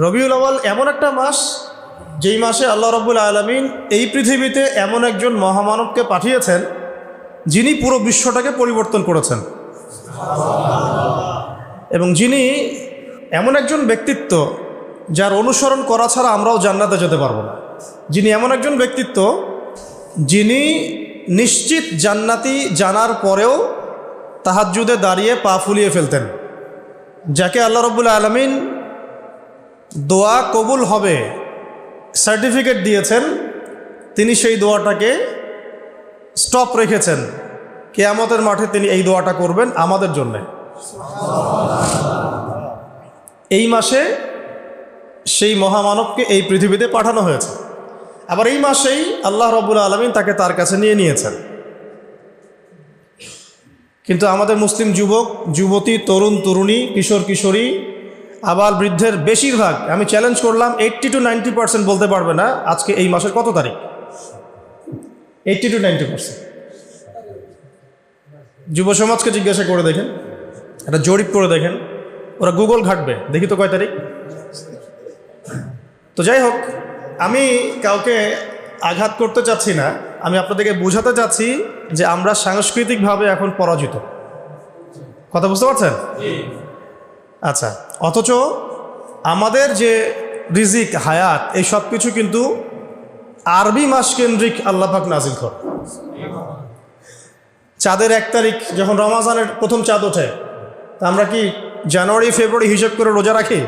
রবিউল আউয়াল এমন একটা মাস যেই মাসে আল্লাহ রাব্বুল আলামিন এই পৃথিবীতে এমন একজন মহামানবকে পাঠিয়েছেন যিনি পুরো বিশ্বটাকে পরিবর্তন করেছেন, এবং যিনি এমন একজন ব্যক্তিত্ব যার অনুসরণ করা ছাড়া আমরাও জান্নাতে যেতে পারবো না। যিনি এমন একজন ব্যক্তিত্ব যিনি নিশ্চিত জান্নাতি জানার পরেও তাহাজ্জুদে দাঁড়িয়ে পা ফুলিয়ে ফেলতেন, যাকে আল্লাহ রাব্বুল আলামিন দোয়া কবুল হবে সার্টিফিকেট দিয়েছেন, তিনি সেই দোয়াটাকে স্টপ রেখেছেন। কিয়ামতের মাঠে তিনি এই দোয়াটা করবেন আমাদের জন্যে। এই মাসে সেই মহামানবকে এই পৃথিবীতে পাঠানো হয়েছে। আবার এই মাসেই আল্লাহ রাব্বুল আলামিন তাকে তার কাছে নিয়ে নিয়েছেন। কিন্তু আমাদের মুসলিম যুবক যুবতী, তরুণ তরুণী, কিশোর কিশোরী, আবার বৃদ্ধের বেশিরভাগ, আমি চ্যালেঞ্জ করলাম 80 to 90% বলতে পারবে না আজকে এই মাসের কত তারিখ। 80 to 90% যুব সমাজকে জিজ্ঞাসা করে দেখেন, একটা জরিপ করে দেখেন, ওরা গুগল ঘাটবে, দেখি তো কয় তারিখ। তো যাই হোক, আমি কাউকে আঘাত করতে চাচ্ছি না, আমি আপনাদেরকে বোঝাতে চাচ্ছি যে আমরা সাংস্কৃতিকভাবে এখন পরাজিত। কথা বুঝতে পারছেন? আচ্ছা, অথচ আমাদের যে রিজিক, হায়াত, এই সব কিছু কিন্তু আরবি মাস কেন্দ্রিক আল্লাহ পাক নাজিল করে। চাঁদের 1 তারিখ যখন রমাজানের প্রথম চাঁদ ওঠে, তা আমরা কি জানুয়ারি ফেব্রুয়ারি হিসেব করে রোজা রাখি,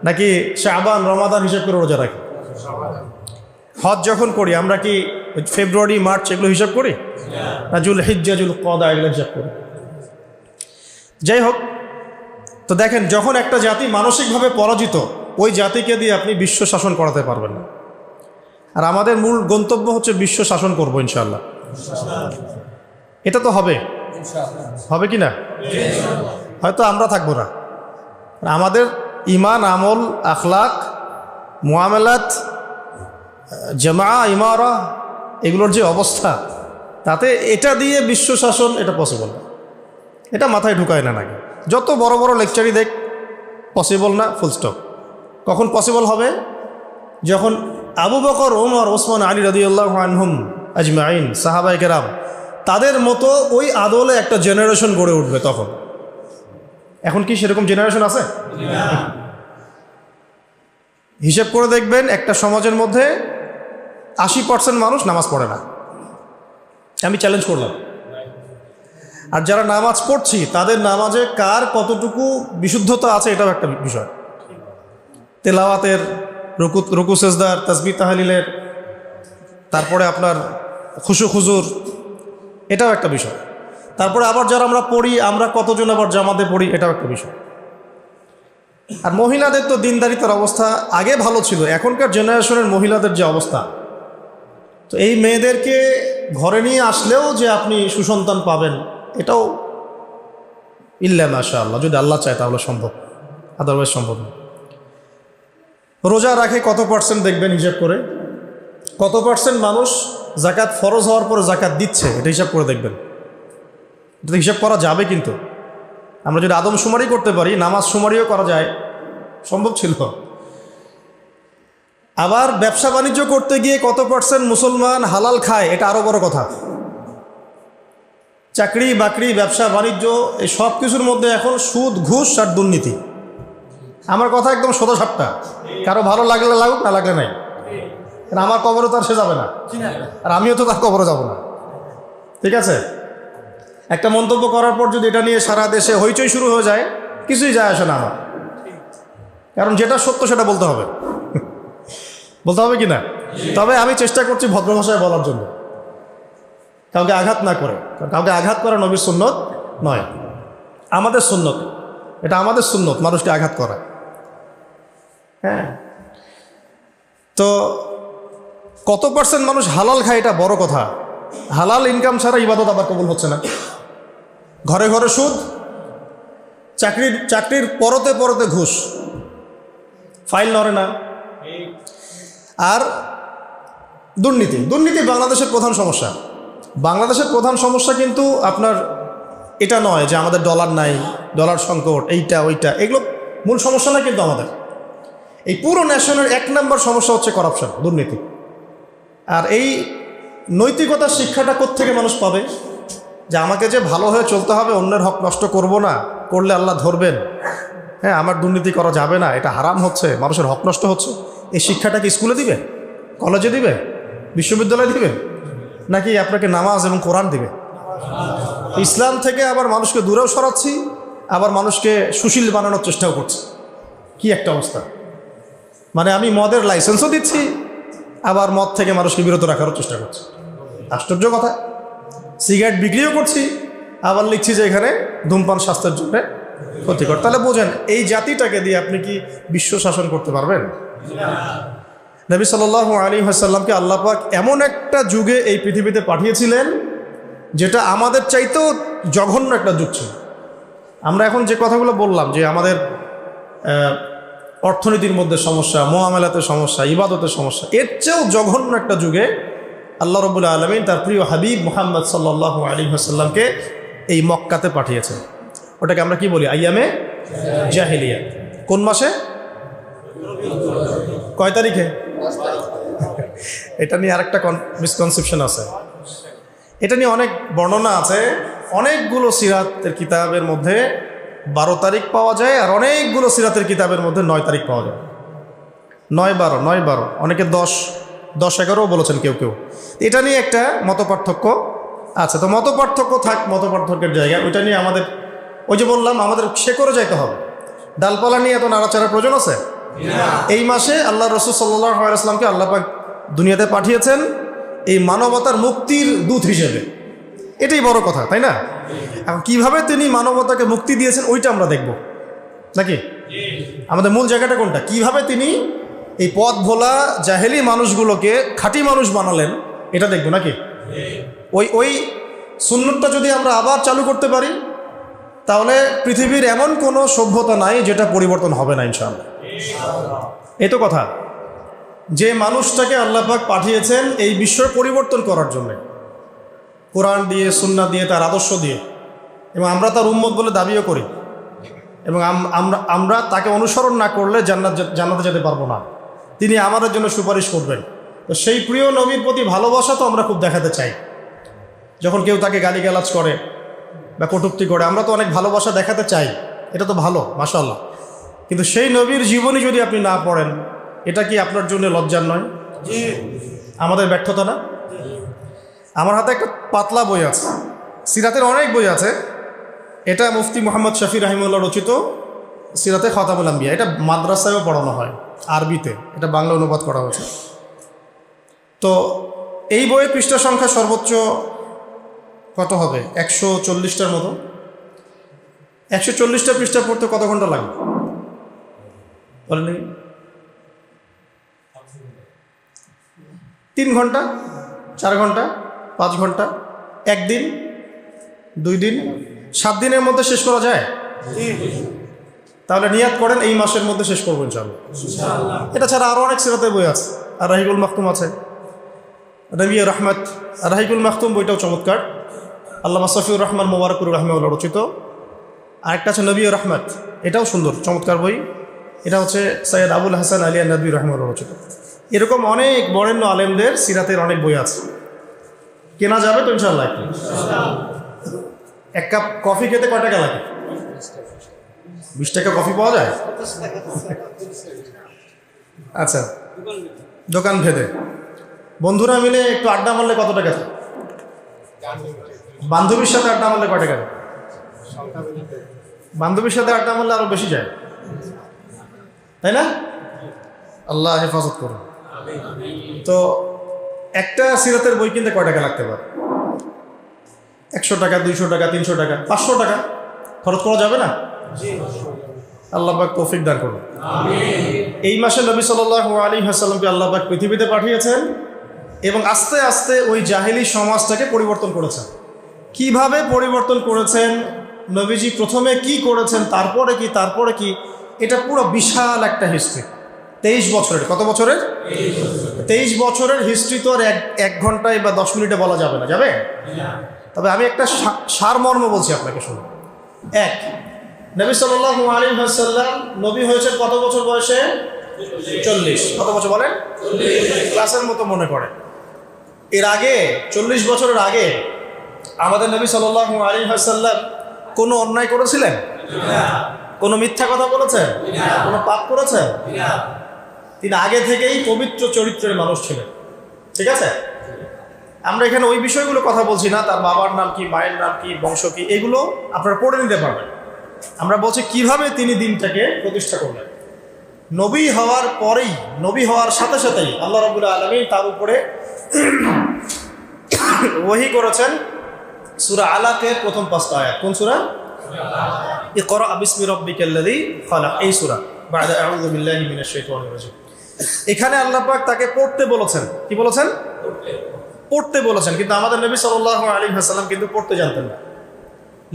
নাকি শাবান রমাদান হিসেব করে রোজা রাখি? হজ যখন করি আমরা কি ফেব্রুয়ারি মার্চ এগুলো হিসাব করি, না জুল হিজ্জা জুল কদা এগুলো হিসাব করি? যাই হোক, তো দেখেন, যখন একটা জাতি মানসিকভাবে পরাজিত, ওই জাতিকে দিয়ে আপনি বিশ্ব শাসন করাতে পারবেন না। আর আমাদের মূল গন্তব্য হচ্ছে বিশ্ব শাসন করবো ইনশাআল্লাহ। এটা তো হবে, হবে কি না? হয়তো আমরা থাকবো না, আমাদের ইমান, আমল, আখলাক, মুআমালাত, জামা, ইমারা, এগুলোর যে অবস্থা, তাতে এটা দিয়ে বিশ্ব শাসন এটা পসিবল না। এটা মাথায় ঢুকায় না নাকি? যত বড় বড় লেকচারই দেখ, পসিবল না, ফুল স্টপ। কখন পসিবল হবে? যখন আবু বকর, ওমর, ওসমান, আলী রাদিয়াল্লাহু আনহুম আজমাইন, সাহাবায়ে কেরাম, তাদের মতো ওই আদলে একটা জেনারেশন গড়ে উঠবে তখন। এখন কি সেরকম জেনারেশন আছে? হিসেব করে দেখবেন, একটা সমাজের মধ্যে 80% মানুষ নামাজ পড়ে না। আমি চ্যালেঞ্জ করলাম। আর যারা নামাজ পড়ছি তাদের নামাজে কার কতটুকু বিশুদ্ধতা আছে এটাও একটা বিষয়। তেলাওয়াতের, রুকু সেজদার, তাসবিহ তাহলিলের, তারপরে আপনার খুশু খুজুর, এটাও একটা বিষয়। তারপরে আবার যারা আমরা পড়ি, আমরা কতজন আবার জামাতে পড়ি, এটাও একটা বিষয়। আর মহিলাদের তো দিনদারিতার অবস্থা আগে ভালো ছিল, এখনকার জেনারেশনের মহিলাদের যে অবস্থা, তো এই মেয়েদেরকে ঘরে নিয়ে আসলেও যে আপনি সুসন্তান পাবেন, এটাও ইল্লা মাশাআল্লাহ, যদি আল্লাহ চায় তাহলে সম্ভব, আদারওয়াইজ সম্ভব না। রোজা রাখে কত পার্সেন্ট দেখবেন হিসাব করে, কত পার্সেন্ট মানুষ জাকাত ফরজ হওয়ার পরে জাকাত দিচ্ছে, এটা হিসাব করে দেখবেন। এটা হিসাব করা যাবে, কিন্তু আমরা যদি আদমশুমারি করতে পারি, নামাজ শুমারিও করা যায়, সম্ভব ছিল। আবার ব্যবসা বাণিজ্য করতে গিয়ে কত পার্সেন্ট মুসলমান হালাল খায়, এটা আরও বড় কথা। চাকরি বাকরি, ব্যবসা বাণিজ্য, এই সব কিছুর মধ্যে এখন সুদ, ঘুষ আর দুর্নীতি। আমার কথা একদম সোজা সাপটা, কারো ভালো লাগলে লাগুক, না লাগলে নাই। আমার কবরে তো আর সে যাবে না, আর আমিও তো তার কবরে যাব না। ঠিক আছে? একটা মন্তব্য করার পর যদি এটা নিয়ে সারা দেশে হইচই শুরু হয়ে যায়, কিছুই যায় আসে না আমার। কারণ যেটা সত্য সেটা বলতে হবে, বলতে হবে কি না? তবে আমি চেষ্টা করছি ভদ্র ভাষায় বলার জন্য, কাউকে আঘাত না করে। কাউকে আঘাত করা নবীর সুন্নত নয়, আমাদের সুন্নত। এটা আমাদের সুন্নত, মানুষকে আঘাত করা। হ্যাঁ, তো কত পার্সেন্ট মানুষ হালাল খায় এটা বড় কথা। হালাল ইনকাম ছাড়া ইবাদত আবার কবুল হচ্ছে না। ঘরে ঘরে সুদ, চাকরির পরতে পরতে ঘুষ, ফাইল নড়ে না। আর দুর্নীতি বাংলাদেশের প্রধান সমস্যা। বাংলাদেশের প্রধান সমস্যা কিন্তু আপনার এটা নয় যে আমাদের ডলার নাই, ডলার সংকট, এইটা ওইটা, এগুলো মূল সমস্যা না। কিন্তু আমাদের এই পুরো ন্যাশনের 1 নম্বর সমস্যা হচ্ছে করাপশন, দুর্নীতি। আর এই নৈতিকতার শিক্ষাটা কোত্থেকে মানুষ পাবে? যে আমাকে যে ভালো হয়ে চলতে হবে, অন্যের হক নষ্ট করব না, করলে আল্লাহ ধরবেন, হ্যাঁ আমার দুর্নীতি করা যাবে না, এটা হারাম হচ্ছে, মানুষের হক নষ্ট হচ্ছে। এই শিক্ষাটা কি স্কুলে দিবে, কলেজে দিবে, বিশ্ববিদ্যালয়ে দিবে, নাকি আপনাকে নামাজ এবং কোরআন দিবে? ইসলাম থেকে আবার মানুষকে দূরেও সরাচ্ছি, আবার মানুষকে সুশীল বানানোর চেষ্টাও করছি। কি একটা অবস্থা! মানে আমি মদের লাইসেন্সও দিচ্ছি, আবার মদ থেকে মানুষকে বিরত রাখারও চেষ্টা করছি। আশ্চর্য কথা। সিগারেট বিক্রিও করছি, আবার লিখছি যে এখানে ধূমপান স্বাস্থ্যের জন্য ক্ষতিকর। তাহলে বোঝেন এই জাতিটাকে দিয়ে আপনি কি বিশ্ব শাসন করতে পারবেন? নবী সাল্লাল্লাহু আলাইহি ওয়াসাল্লামকে আল্লাহ পাক এমন একটা যুগে এই পৃথিবীতে পাঠিয়েছিলেন যেটা আমাদের চাইতেও জঘন্য একটা যুগ ছিল। আমরা এখন যে কথাগুলো বললাম যে আমাদের অর্থনীতির মধ্যে সমস্যা, মুআমালাতের সমস্যা, ইবাদতের সমস্যা, এর চেয়েও জঘন্য একটা যুগে আল্লাহ রাব্বুল আলামিন তার প্রিয় হাবিব মুহাম্মদ সাল্লাল্লাহু আলাইহি ওয়াসাল্লামকে এই মক্কাতে পাঠিয়েছেন। ওটাকে আমরা কি বলি? আইয়ামে জাহিলিয়া। কোন মাসে? কয় তারিখে? এটা নিয়ে আরেকটা মিসকনসেপশন আছে, এটা নিয়ে অনেক বর্ণনা আছে। অনেকগুলো সিরাতের কিতাবের মধ্যে 12 তারিখ পাওয়া যায়, আর অনেকগুলো সিরাতের কিতাবের মধ্যে 9 তারিখ পাওয়া যায়। 9-12, অনেকে 10-11ও বলেছেন কেউ কেউ। এটা নিয়ে একটা মতপার্থক্য আছে। তো মতপার্থক্য থাক, মতপার্থক্যের জায়গায় ওইটা নিয়ে আমাদের, ওই যে বললাম, আমাদের শেকড়ে যাইতে হবে। ডালপালা নিয়ে এত নাড়াচাড়ার প্রয়োজন আছে? এই মাসে আল্লাহ রাসূল সাল্লাল্লাহু আলাইহি ওয়াসাল্লামকে আল্লাহ পাক দুনিয়াতে পাঠিয়েছেন এই মানবতার মুক্তির দূত হিসেবে। এটাই বড় কথা, তাই না? এখন কীভাবে তিনি মানবতাকে মুক্তি দিয়েছেন ওইটা আমরা দেখব নাকি? আমাদের মূল জায়গাটা কোনটা? কিভাবে তিনি এই পথ ভোলা জাহেলি মানুষগুলোকে খাঁটি মানুষ বানালেন, এটা দেখব নাকি? ওই সুন্নতটা যদি আমরা আবার চালু করতে পারি, তাহলে পৃথিবীর এমন কোনো সভ্যতা নাই যেটা পরিবর্তন হবে না ইনশাআল্লাহ। এই তো কথা, যে মানুষটাকে আল্লাহ পাক পাঠিয়েছেন এই বিশ্বের পরিবর্তন করার জন্য, কোরআন দিয়ে, সুন্নাহ দিয়ে, তার আদর্শ দিয়ে, এবং আমরা তার উম্মত বলে দাবিও করি, এবং আমরা তাকে অনুসরণ না করলে জান্নাতে যেতে পারবো না। তিনি আমাদের জন্য সুপারিশ করবেন। তো সেই প্রিয় নবীর প্রতি ভালোবাসা তো আমরা খুব দেখাতে চাই। যখন কেউ তাকে গালিগালাজ করে বা কটূক্তি করে, আমরা তো অনেক ভালোবাসা দেখাতে চাই, এটা তো ভালো, মাশাআল্লাহ। কিন্তু সেই নবীর জীবনী যদি আপনি না পড়েন, এটা কি আপনার জন্য লজ্জার নয়? আমাদের ব্যর্থতা না? আমার হাতে একটা পাতলা বই আছে, সিরাতের অনেক বই আছে। এটা মুফতি মুহাম্মদ শফি রাহিমাহুল্লাহ রচিত সিরাতে খাতামুল আম্বিয়া। এটা মাদ্রাসায়ও পড়ানো হয় আরবিতে, এটা বাংলা অনুবাদ করা হয়েছে। তো এই বইয়ের পৃষ্ঠা সংখ্যা সর্বোচ্চ কত হবে? 140টার মতো। 140টা পৃষ্ঠা পড়তে কত ঘন্টা লাগে বলেন? 3 ঘন্টা, 4 ঘন্টা, 5 ঘন্টা, 1 দিন, 2 দিন, 7 দিনের মধ্যে শেষ করা যায়? তাহলে নিয়াত করেন এই মাসের মধ্যে শেষ করবো ইনশাআল্লাহ। এটা ছাড়া আরও অনেক সিরাতের বই আছে, আর রাহিকুল মাখতুম আছে, নবিয়া রহমত। আর রাহিকুল মাখতুম বইটাও চমৎকার, আল্লামা সফিউর রহমান মোবারকুর রাহমাহুল্লাহ রচিত। আরেকটা আছে নবিয়া রহমত, এটাও সুন্দর চমৎকার বই। এটা হচ্ছে সৈয়দ আবুল হাসান আলী নবী রাহমাহুল্লাহ রচিত। এরকম অনেক বরেণ্য আলেমদের সিরাতের অনেক বই আছে, কেনা যাবে তো ইনশাআল্লাহ। এক কাপ কফি খেতে কয় টাকা লাগে? 20 টাকা কফি পাওয়া যায়? আচ্ছা, দোকান ভেদে। বন্ধুরা মিলে একটু আড্ডা মারলে কত টাকা? বান্ধবীর সাথে আড্ডা মারলে কয় টাকা? বান্ধবীর সাথে আড্ডা মারলে আরো বেশি যায়, তাই না? আল্লাহ হেফাজত করুন। তো একটা সিরাতের বই কিনতে কয় টাকা লাগতে পারে? 100 টাকা, 200 টাকা, 300 টাকা, 500 টাকা খরচ করা যাবে না? আল্লাহ পাক তৌফিক দান করুন। এই মাসে নবী সাল্লাল্লাহু আলাইহি ওয়াসাল্লামকে আল্লাহ পাক পৃথিবীতে পাঠিয়েছেন এবং আস্তে আস্তে ওই জাহেলি সমাজটাকে পরিবর্তন করেছেন। কিভাবে পরিবর্তন করেছেন, নবীজি প্রথমে কি করেছেন, তারপরে কি, এটা পুরো বিশাল একটা হিস্ট্রি। 23 বছরের, কত বছরের? 23 বছরের হিস্ট্রি তো আর এক ঘন্টায় বা 10 মিনিটে বলা যাবে না, যাবে? তবে আমি একটা সারমর্ম বলছি আপনাকে, শুনুন। 1, নবী সাল্লাল্লাহু আলাইহি ওয়াসাল্লাম নবী হয়েছেন কত বছর বয়সে? 40। কত বছর বলেন? ক্লাসের মতো মনে পড়ে। এর আগে 40 বছরের আগে আমাদের নবী সাল্লাল্লাহু আলাইহি ওয়াসাল্লাম কোনো অন্যায় করেছিলেন? কোনো মিথ্যা কথা বলেছেন? কোনো পাপ করেছেন? তিনি আগে থেকেই পবিত্র চরিত্রের মানুষ ছিলেন। ঠিক আছে, আমরা এখানে ওই বিষয়গুলো কথা বলছি না, তার বাবার নাম কি, মায়ের নাম কি, বংশ কি, এগুলো আপনারা পড়ে নিতে পারবেন। আমরা বলছি কিভাবে তিনি দিনটাকে প্রতিষ্ঠা করলেন। নবী হওয়ার পরেই, নবী হওয়ার সাথে সাথেই আল্লাহ রাব্বুল আলামিন তার উপরে ওহী করেছেন সূরা আলাকের প্রথম 5টা আয়াত। কোন সূরা? ইকরা বিসমি রাব্বিকাল্লাযী খালাক, এই সূরা। বা'দা আউযু বিল্লাহি মিনাশ শাইতানির রাজীম। এখানে আল্লাহ পাক তাকে পড়তে বলেছেন। কি বলেছেন? পড়তে বলেছেন। কিন্তু আমাদের নবী সাল্লাল্লাহু আলাইহি ওয়াসাল্লাম কিন্তু পড়তে জানতেন না,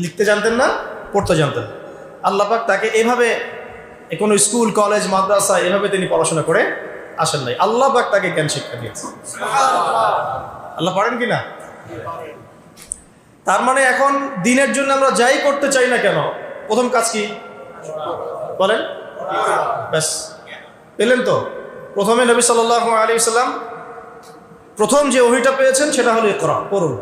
লিখতে জানতেন না, পড়তে জানতেন না। আল্লাহ পাক তাকে এভাবে কোনো স্কুল, কলেজ, মাদ্রাসা এভাবে তিনি পড়াশোনা করে আসেন নাই। আল্লাহ পাক তাকে জ্ঞান শিক্ষা দিয়েছেন। আল্লাহ পারেন কি না? তার মানে এখন দিনের জন্য আমরা যাই করতে চাই না কেন, প্রথম কাজ কি বলেন? ব্যাস, পেলেন তো? প্রথমে নবী সাল্লাল্লাহু আলাইহি ওয়াসাল্লাম প্রথম যে ওহীটা পেয়েছেন সেটা হলো ইকরা, পড়ুন।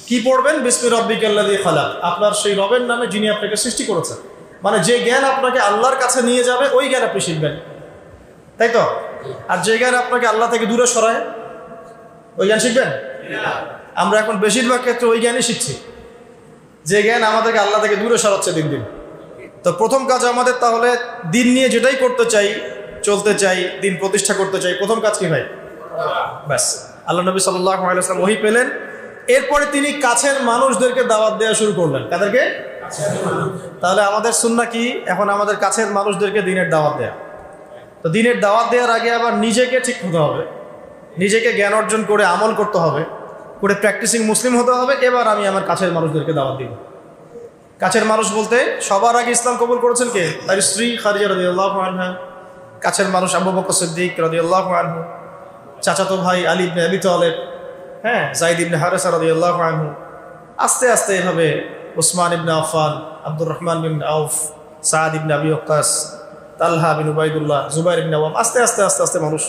কি পড়বেন? বিসমি রাব্বিকাল্লাযী খালাক, আপনার সেই রবের নামে যিনি আপনাকে সৃষ্টি করেছেন। মানে যে জ্ঞান আপনাকে আল্লাহর কাছে নিয়ে যাবে ওই জ্ঞান আপনি শিখবেন, তাই তো? আর যে জ্ঞান আপনাকে আল্লাহ থেকে দূরে সরায় ওই জ্ঞান শিখবেন? আমরা এখন বেশিরভাগ ক্ষেত্রে ওই জ্ঞানই শিখছি, যে জ্ঞান আমাদেরকে আল্লাহ থেকে দূরে সরাচ্ছে দিন দিন। তো প্রথম কাজ আমাদের তাহলে দিন নিয়ে যেটাই করতে চাই, চলতে চাই, দিন প্রতিষ্ঠা করতে চাই, প্রথম কাজ কি ভাই? ব্যাস, আল্লাহ নবী সাল্লাল্লাহু আলাইহি ওয়াসাল্লাম ওহী পেলেন। এরপরে তিনি কাছের মানুষদেরকে দাওয়াত দেওয়া শুরু করলেন। কাদেরকে? তাহলে আমাদের সুন্নাহ কি? এখন আমাদের কাছের মানুষদেরকে দিনের দাওয়াত দেয়া। তো দিনের দাওয়াত দেওয়ার আগে আবার নিজেকে ঠিক হতে হবে, নিজেকে জ্ঞান অর্জন করে আমল করতে হবে, করে প্র্যাকটিসিং মুসলিম হতে হবে। এবার আমি আমার কাছের মানুষদেরকে দাওয়াত দিব। কাছের মানুষ বলতে সবার আগে ইসলাম কবুল করেছেন কে? তার স্ত্রী খাদিজা রাদিয়াল্লাহু আনহা, কাছের মানুষ আবু বকর সিদ্দিক রাদিয়াল্লাহু আনহু, চাচাতো ভাই আলী ইবনে আবি তালেব, হ্যাঁ, যায়েদ ইবনে হারেসা রাদিয়াল্লাহু আনহু, আস্তে আস্তে এভাবে উসমান ইবনে আফফান, আব্দুর রহমান বিন আউফ, সাদ ইবনে আবি ওয়াক্কাস, তালহা বিন উবাইদুল্লাহ, জুবাইর ইবনে আওয়াম, আস্তে আস্তে আস্তে আস্তে মানুষ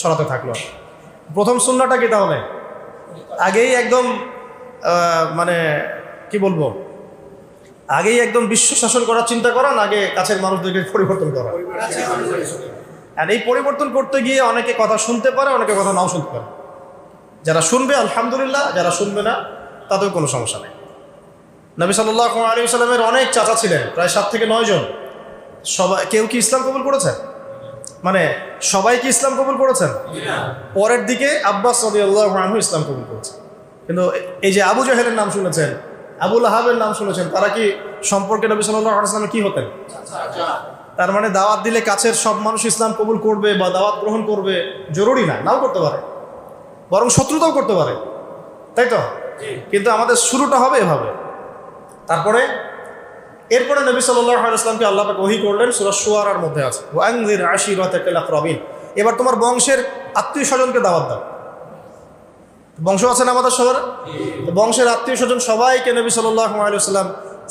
ছড়াতে থাকলো। প্রথম সুন্নাহটা কি তাহলে? আগেই একদম মানে কি বলবো, আগেই একদম বিশ্ব শাসন করার চিন্তা করা না, আগে কাছের মানুষদেরকে পরিবর্তন করা। আর এই পরিবর্তন করতে গিয়ে অনেকে কথা শুনতে পারে, অনেকে কথা নাও শুনতে পারে। যারা শুনবে আলহামদুলিল্লাহ, যারা শুনবে না তাতেও কোনো সমস্যা নেই। নবী সাল্লাল্লাহু আলাইহি ওয়াসাল্লামের অনেক চাচা ছিলেন, প্রায় 7 থেকে 9 জন। সবাই, কেউ কি ইসলাম কবুল করেছেন? মানে সবাই কি ইসলাম কবুল করেছেন? পরের দিকে আব্বাস রাদিয়াল্লাহু আনহু ইসলাম কবুল করেছেন। কিন্তু এই যে আবু জাহেলের নাম শুনেছেন, আবু লাহাবের নাম শুনেছেন, তারা কি সম্পর্কে নবী সাল্লাল্লাহু আলাইহি ওয়াসাল্লাম কি হতেন? তার মানে দাওয়াত দিলে কাছের সব মানুষ ইসলাম কবুল করবে বা দাওয়াত গ্রহণ করবে জরুরি না, নাও করতে পারে, বরং শত্রুতাও করতে পারে, তাই তো? কিন্তু আমাদের শুরুটা হবে এভাবে। এরপরে নবী সাল্লাল্লাহু আলাইহি ওয়াসাল্লামকে আল্লাহ পাক ওহী করলেন, সূরা শুআরার মধ্যে আছে, ওয়ানজির আশিরাতাকাল আকরাবিন। এবার তোমার বংশের আত্মীয় স্বজনকে দাওয়াত দাও। বংশ আছে না আমাদের সবার? বংশের আত্মীয় স্বজন সবাইকে নবী সাল্লাল্লাহু আলাইহি ওয়াসাল্লাম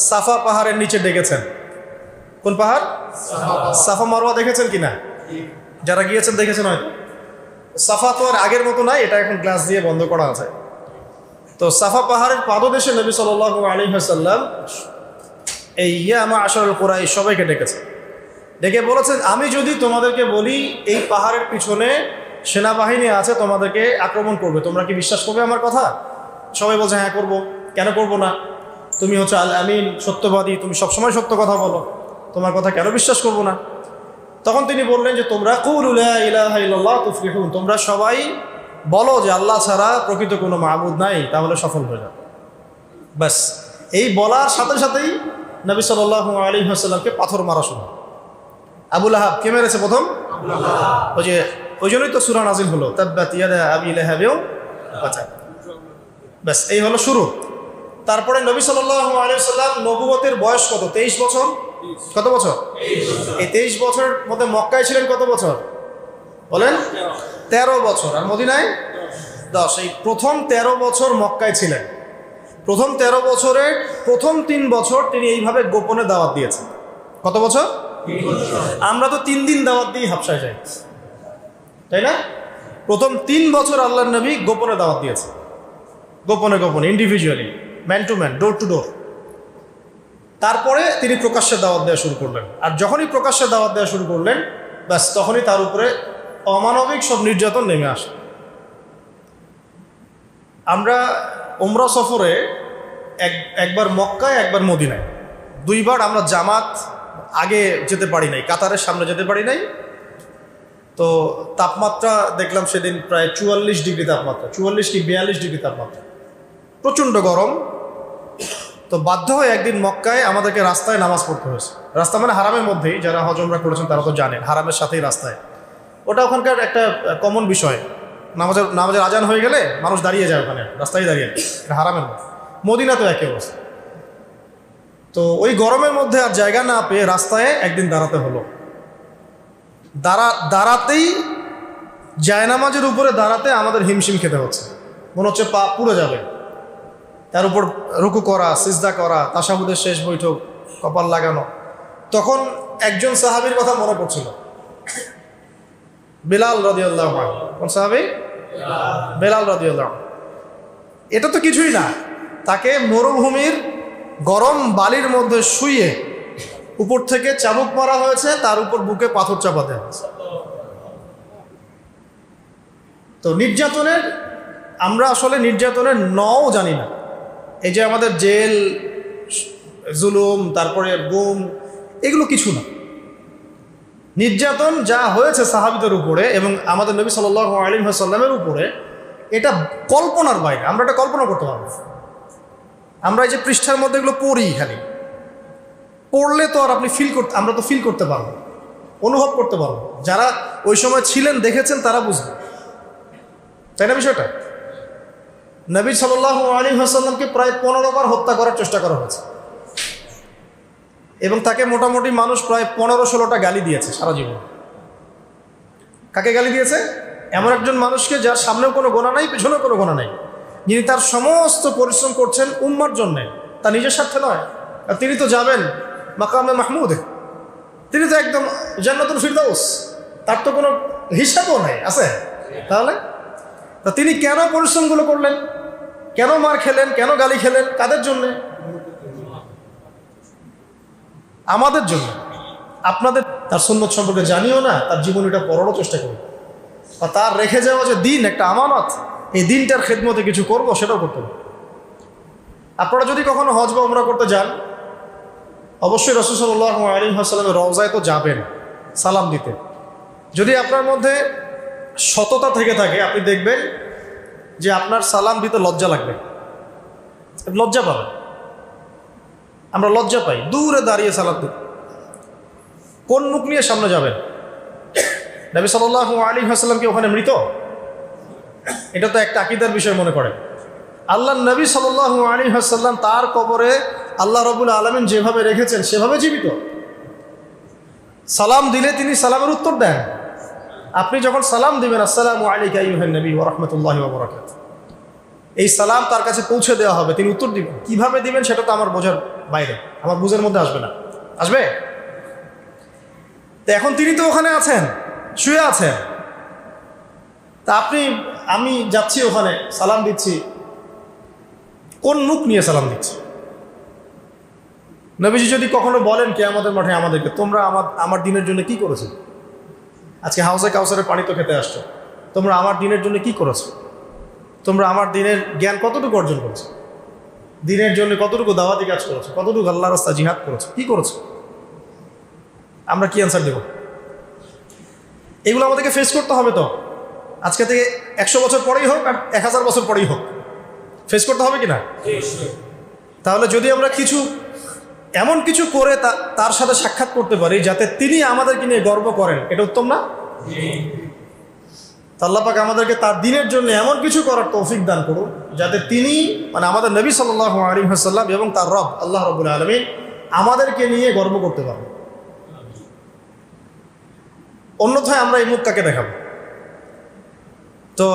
সাফা পাহাড়ের নিচে ডেকেছেন। কোন পাহাড়? সাফা মারওয়া দেখেছেন কিনা? যারা গিয়েছেন দেখেছেন হয়তো। সাফা তো আর আগের মতো নাই, এটা এখন গ্লাস দিয়ে বন্ধ করা আছে। তো সাফা পাহাড়ের পাদদেশে নবী সাল্লাল্লাহু আলাইহি ওয়াসাল্লাম এই ইয়া মা'আশারুল কুরাইশ সবাইকে ডেকেছেন। ডেকে বলেছেন, আমি যদি তোমাদেরকে বলি এই পাহাড়ের পিছনে সেনাবাহিনী আছে, তোমাদেরকে আক্রমণ করবে, তোমরা কি বিশ্বাস করবে আমার কথা? সবাই বলছে হ্যাঁ করবো, কেন করবো না? তুমি হচ্ছে আল আমিন, সত্যবাদী, তুমি সবসময় সত্য কথা বলো, তোমার কথা কেন বিশ্বাস করবো না? তখন তিনি বললেন যে তোমরা কুলু লা ইলাহা ইল্লাল্লাহ তুফলিহুন, তোমরা সবাই বলো যে আল্লাহ ছাড়া প্রকৃত কোনো মাবুদ নাই, তাহলে সফল হয়ে যাবে। ব্যাস, এই বলার সাথে সাথেই নবী সাল্লাল্লাহু আলাইহি ওয়াসাল্লামকে পাথর মারা শুরু। আবু লাহাব কে মেরেছে প্রথম? ওই জন্যই তো সূরা নাজিল হলো, তাব্বাত ইয়াদা আবি লাহাবিন ওয়া তাব। ব্যাস, এই হলো শুরু। তারপরে নবী সাল্লাল্লাহু আলাইহি ওয়াসাল্লাম নবুয়তের বয়স কত? 23 বছর। কত বছর? এই 23 বছরের মধ্যে মক্কায় ছিলেন কত বছর বলেন? 13 বছর। আর মদিনায় 10। এই প্রথম 13 বছর মক্কায় ছিলেন। প্রথম 13 বছরের প্রথম 3 বছর তিনি এইভাবে গোপনে দাওয়াত দিয়েছেন। কত বছর? আমরা তো 3 দিন দাওয়াত দিয়ে হাবশায় যাই, তাই না? প্রথম 3 বছর আল্লাহর নবী গোপনে দাওয়াত দিয়েছে, গোপনে গোপনে, individually, man to man, door to door. তারপরে তিনি প্রকাশ্যে দাওয়াত দেওয়া শুরু করলেন। আর যখনই প্রকাশ্যে দাওয়াত দেওয়া শুরু করলেন, ব্যাস তখনই তার উপরে অমানবিক সব নির্যাতন নেমে আসে। আমরা উমরা সফরে একবার মক্কায়, একবার মদিনায়, 2 বার আমরা জামাত আগে যেতে পারি নাই, কাতারের সামনে যেতে পারি নাই। তো তাপমাত্রা দেখলাম সেদিন প্রায় 44 ডিগ্রি তাপমাত্রা, 44 কি 42 ডিগ্রি তাপমাত্রা, প্রচণ্ড গরম। তো বাধ্য হয়ে একদিন মক্কায় আমাদেরকে রাস্তায় নামাজ পড়তে হয়েছে। রাস্তা মানে হারামের মধ্যেই, যারা হজ উমরা করেছেন তারা তো জানেন, হারামের সাথেই রাস্তায়। ওটা ওখানকার একটা কমন বিষয়, নামাজের আজান হয়ে গেলে মানুষ দাঁড়িয়ে যায় ওখানে, রাস্তায় দাঁড়িয়ে, এটা হারামের মধ্যে। মদিনা তো একই অবস্থা। তো ওই গরমের মধ্যে আর জায়গা না পেয়ে রাস্তায় একদিন দাঁড়াতে হলো। দাঁড়াতেই, জায়নামাজের উপরে দাঁড়াতে আমাদের হিমশিম খেতে হচ্ছে, মনে হচ্ছে পা পুড়ে যাবে। তার উপর রুকু করা, সিজদা করা, তাশাহুদের শেষ বৈঠক, কপাল লাগানো। তখন একজন সাহাবীর কথা মনে পড়ছিল, বেলাল রাদিয়াল্লাহু আনহু। কোন সাহাবী? বেলাল রাদিয়াল্লাহু আনহু। এটা তো কিছুই না, তাকে মরুভূমির গরম বালির মধ্যে শুইয়ে উপর থেকে চাবুক মারা হয়েছে, তার উপর বুকে পাথর চাপা দেওয়া হয়েছে। তো নির্যাতনের, আমরা আসলে নির্যাতনের নও জানি না। এই যে আমাদের জেল, জুলুম, তারপরে গুম, এগুলো কিছু না। নির্যাতন যা হয়েছে সাহাবীদের উপরে এবং আমাদের নবী সাল্লাল্লাহু আলাইহি ওয়াসাল্লামের উপরে, এটা কল্পনার বাইরে। আমরা এটা কল্পনা করতে পারবো। আমরা এই যে পৃষ্ঠার মধ্যে এগুলো পড়ি, খালি পড়লে তো আর আপনি আমরা তো ফিল করতে পারবো, অনুভব করতে পারবো। যারা ওই সময় ছিলেন, দেখেছেন, তারা বুঝবে, তাই না বিষয়টা? নবী সাল্লাল্লাহু আলাইহি ওয়াসাল্লামকে প্রায় 15 বার হত্যা করার চেষ্টা করা হয়েছে এবং তাকে মোটামুটি মানুষ প্রায় 15-16টা গালি দিয়েছে সারা জীবন। কাকে গালি দিয়েছে? এমন একজন মানুষকে যার সামনেও কোনো গোনা নাই, পিছনেও কোনো গোনা নাই, যিনি তার সমস্ত পরিশ্রম করছেন উম্মার জন্যে, তার নিজের স্বার্থে নয়। আর তিনি তো যাবেন মাকামে মাহমুদে, তিনি তো একদম জান্নাতুল ফিরদাউস, তার তো কোনো হিসাবও নাই, আছে? তাহলে তা তিনি কেন পরিশ্রমগুলো করলেন, কেন মার খেলেন, কেন গালি খেলেন? কাদের জন্যে? আমাদের জন্য। আপনাদের তার সুন্নত সম্পর্কে জানিও না, তার জীবনীটা পড়ারও চেষ্টা করি, আর তার রেখে যাওয়া যে দিন, একটা আমানত, এই দিনটার খেদমতে কিছু করব, সেটাও করতে হবে। আপনারা যদি কখনো হজ বা উমরা করতে যান, অবশ্যই রাসূল সাল্লাল্লাহু আলাইহি ওয়াসাল্লামের রওজায় তো যাবেন সালাম দিতে। যদি আপনার মধ্যে সততা থেকে থাকে, আপনি দেখবেন যে আপনার সালাম দিতে লজ্জা লাগবে, লজ্জা পাবেন। আমরা লজ্জা পাই দূরে দাঁড়িয়ে সালাম দিতে। কোন মুখ নিয়ে সামনে যাবেন? নবী সাল্লাল্লাহু আলাইহি ওয়াসাল্লাম কি ওখানে মৃত? এটা তো একটা আকীদার বিষয় মনে করে। আল্লাহর নবী সাল্লাল্লাহু আলাইহি ওয়াসাল্লাম তার কবরে আল্লাহ রাব্বুল আলামিন যেভাবে রেখেছেন সেভাবে জীবিত। সালাম দিলে তিনি সালামের উত্তর দেন। আপনি যখন সালাম দিবেন, আসসালামু আলাইকা আইয়ুহান নবী ওয়া রাহমাতুল্লাহি ওয়া বারাকাতুহু, এই সালাম তার কাছে পৌঁছে দেওয়া হবে, তিনি উত্তর দিবেন। কিভাবে দিবেন সেটা তো আমার বোঝার বাইরে, আমার বুঝের মধ্যে আসবে না। আসবে? তো এখন তিনি তো ওখানে আছেন, শুয়ে আছেন, তা আমি যাচ্ছি ওখানে, সালাম দিচ্ছি, কোন মুখ নিয়ে সালাম দিচ্ছি? নবীজি যদি কখনো বলেন কিয়ামতের মাঠে আমাদেরকে, তোমরা আমার দিনের জন্য কি করেছো? আজকে হাউসে কাউসারের পানি তো খেতে আসছো, তোমরা আমার দিনের জন্য কি করেছো? তোমরা আমার দিনের জ্ঞান কতটুকু অর্জন করেছো? দিনের জন্য কতটুকু দাওয়াতি কাজ করেছো? কতটুকু আল্লাহর রাস্তায় জিহাদ করেছো? কি করেছো? আমরা কি অ্যান্সার দেব? এগুলো আমাদেরকে ফেস করতে হবে। তো আজকে থেকে 100 বছর পরেই হোক আর 1000 বছর পরেই হোক, ফেস করতে হবে কি না? তাহলে যদি আমরা এমন কিছু করে তার সাথে সাক্ষাৎ করতে পারি যাতে তিনি আমাদেরকে নিয়ে গর্ব করেন, এটা উত্তম না? আল্লাহ পাক আমাদেরকে তার দিনের জন্য এমন কিছু করার তৌফিক দান করুন যাতে তিনি, মানে আমাদের নবী সাল্লাল্লাহু আলাইহি ওয়াসাল্লাম এবং তার রব আল্লাহ রাব্বুল আলামিন আমাদেরকে নিয়ে গর্ব করতে পারেন। অন্যথায় আমরা এই মুখ কাকে দেখাবো? তো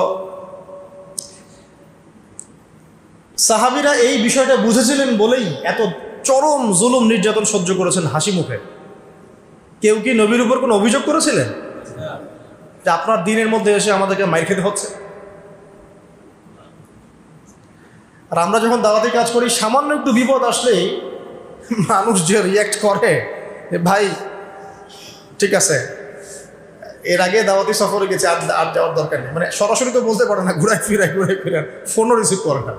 সাহাবীরা এই বিষয়টা বুঝেছিলেন বলেই এত চরম জুলুম নির্যাতন সহ্য করেছেন হাসি মুখে। কেউ কি নবীর উপর কোনো অভিযোগ করেছিলেন যে আপনার দিনের মধ্যে এসে আমাদেরকে মাইর খেতে হচ্ছে? আর আমরা যখন দাওয়াতি কাজ করি, সামান্য একটু বিপদ আসলেই মানুষ যে রিয়্যাক্ট করে, ভাই ঠিক আছে, এর আগে দাওয়াতি সফরে গেছে, আর যাওয়ার দরকার নেই। মানে সরাসরি তো বলতে পারে না, ঘুরায় ফিরায় ফোনও রিসিভ করে না।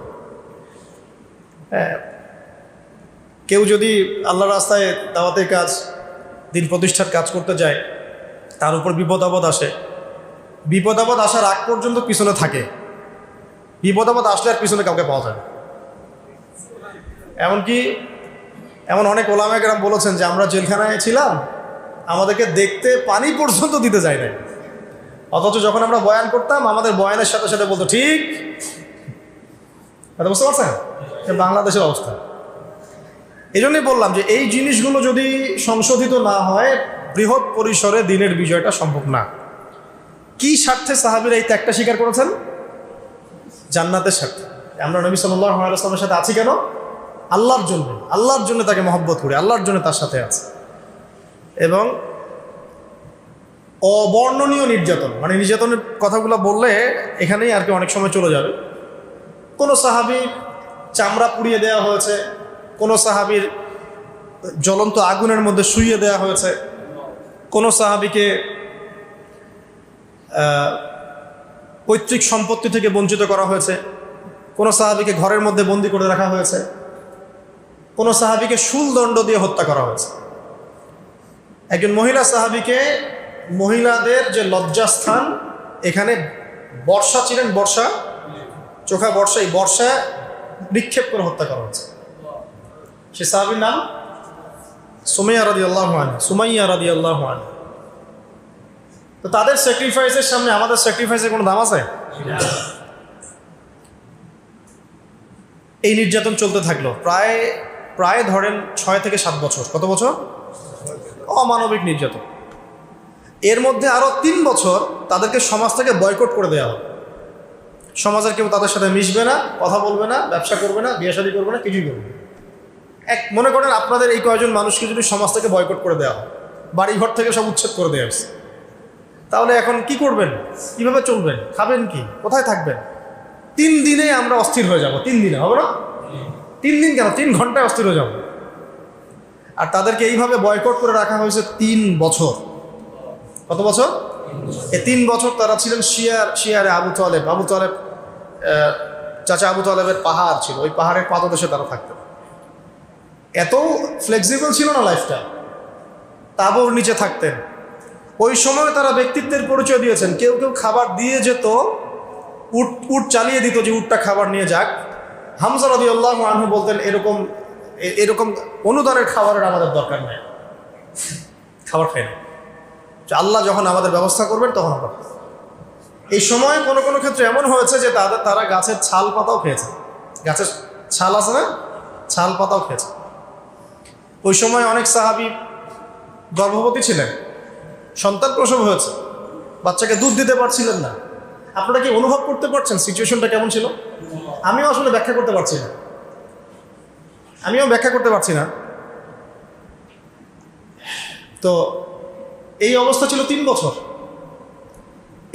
হ্যাঁ, কেউ যদি আল্লাহ রাস্তায় দাওয়াতের কাজ, দিন প্রতিষ্ঠার কাজ করতে যায়, তার উপর বিপদ আপদ আসে, বিপদ আপদ আসার আগ পর্যন্ত পিছনে থাকে, বিপদ আপদ আসলে আর পিছনে কাউকে পাওয়া যায় না। এমনকি এমন অনেক ওলামায়ে কেরাম বলেছেন যে আমরা জেলখানায় ছিলাম, আমাদেরকে দেখতে পানি পর্যন্ত দিতে যায় না, অথচ যখন আমরা বয়ান করতাম আমাদের বয়ানের সাথে সাথে বলতো ঠিক। বুঝতে পারছেন বাংলাদেশের অবস্থা? এই জন্যই বললাম যে এই জিনিসগুলো যদি সংশোধিত না হয়, বৃহৎ পরিসরে দিনের বিজয়টা সম্ভব না। কি স্বার্থে সাহাবীরা এই ত্যাগটা স্বীকার করেছেন? জান্নাতের স্বার্থে। আমরা নবী সাল্লাল্লাহু আলাইহি ওয়াসাল্লামের সাথে আছি কেন? আল্লাহর জন্য। আল্লাহর জন্য তাকে মহব্বত করি, আল্লাহর জন্য তার সাথে আছে। এবং অবর্ণনীয় নির্যাতন, মানে নির্যাতনের কথাগুলো বললে এখানেই আর কি অনেক সময় চলে যাবে। কোনো সাহাবীর চামড়া পুড়িয়ে দেওয়া হয়েছে, কোনো সাহাবীর জ্বলন্ত আগুনের মধ্যে শুইয়ে দেওয়া হয়েছে, কোনো সাহাবীকে পৈতৃক সম্পত্তি থেকে বঞ্চিত করা হয়েছে, কোনো সাহাবীকে ঘরের মধ্যে বন্দি করে রাখা হয়েছে, কোনো সাহাবীকে শূলদণ্ড দিয়ে হত্যা করা হয়েছে। একজন মহিলা সাহাবীকে, মহিলাদের যে লজ্জাস্থান, এখানে বর্ষা ছিলেন, বর্ষা, চোখা বর্ষা, এই বর্ষা নিক্ষেপ করে হত্যা করা হয়েছে। সে সাহাবীর নাম সুমাইয়া রাদিয়াল্লাহু আনহা, সুমাইয়া রাদিয়াল্লাহু আনহা। তো তাদের স্যাক্রিফাইসের সামনে আমাদের স্যাক্রিফাইসের কোনো দাম আছে? এই নির্যাতন চলতে থাকলো প্রায় ধরেন 6 থেকে 7 বছর। কত বছর? অমানবিক নির্যাতন। এর মধ্যে আরো 3 বছর তাদেরকে সমাজ থেকে বয়কট করে দেওয়া হবে। সমাজের কেউ তাদের সাথে মিশবে না, কথা বলবে না, ব্যবসা করবে না, বিয়ে শাদী করবে না, কিছুই করবে না। মনে করেন আপনাদের এই কয়েকজন মানুষকে যদি সমাজ থেকে বয়কট করে দেওয়া হয়, বাড়িঘর থেকে সব উচ্ছেদ করে দেওয়া হয়েছে, তাহলে এখন কি করবেন? কিভাবে চলবেন? খাবেন কি? কোথায় থাকবেন? 3 দিনে আমরা অস্থির হয়ে যাব। 3 দিনে হবে না? 3 দিন কেন, 3 ঘন্টায় অস্থির হয়ে যাব। আর তাদেরকে এইভাবে বয়কট করে রাখা হয়েছে 3 বছর। কত বছর? এই 3 বছর তারা ছিলেন শিয়ারে আবু তালেব। আবু তালেব, চাচা আবু তালেবের পাহাড় ছিল, ওই পাহাড়ের পাদদেশে তারা থাকতেন। এত ফ্লেক্সিবল ছিল না লাইফটা, তাঁবুর নিচে থাকতেন। ওই সময় তারা ব্যক্তিত্বের পরিচয় দিয়েছেন। কেউ কেউ খাবার দিয়ে যেত, উট চালিয়ে দিত যে উটটা খাবার নিয়ে যাক। হামজা রাদিয়াল্লাহু আনহু বলতেন, এরকম অনুদানের খাবারের আমাদের দরকার নাই, খাবার খাই না, আল্লাহ যখন আমাদের ব্যবস্থা করবেন তখন আমরা। এই সময় কোনো কোনো ক্ষেত্রে এমন হয়েছে যে তারা গাছের ছাল পাতাও খেয়েছে। গাছের ছাল আছে না, ছাল পাতাও খেয়েছে। ওই সময় অনেক সাহাবী গর্ভবতী ছিলেন, সন্তান প্রসব হয়েছে, বাচ্চাকে দুধ দিতে পারছিলেন না। আপনারা কি অনুভব করতে পারছেন সিচুয়েশনটা কেমন ছিল? আমিও আসলে ব্যাখ্যা করতে পারছি না, তো এই অবস্থা ছিল 3 বছর।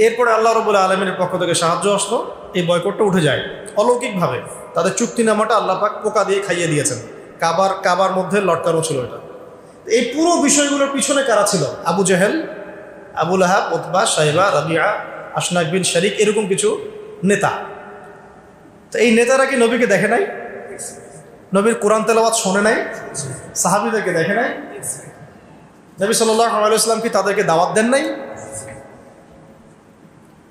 এরপরে আল্লাহ রাব্বুল আলামিনের পক্ষ থেকে সাহায্য আসলো, এই বয়কটটা উঠে যায় অলৌকিকভাবে। তাদের চুক্তিনামাটা আল্লাহ পাক পোকা দিয়ে খাইয়ে দিয়েছেন। কাবার মধ্যে লটকানো ছিল এটা। এই পুরো বিষয়গুলোর পিছনে কারা ছিল? আবু জেহেল, আবু লাহাব, উতবা, সাইবা, রাবিয়া, আশনাক বিন শারিক, এরকম কিছু নেতা। তো এই নেতারা কি নবীকে দেখে নাই? নবীর কোরআন তেলাওয়াত শোনে নাই? সাহাবীদেরকে দেখে নাই? নবী সাল্লাল্লাহু আলাইহি ওয়াসাল্লাম কি তাদেরকে দাওয়াত দেন নাই?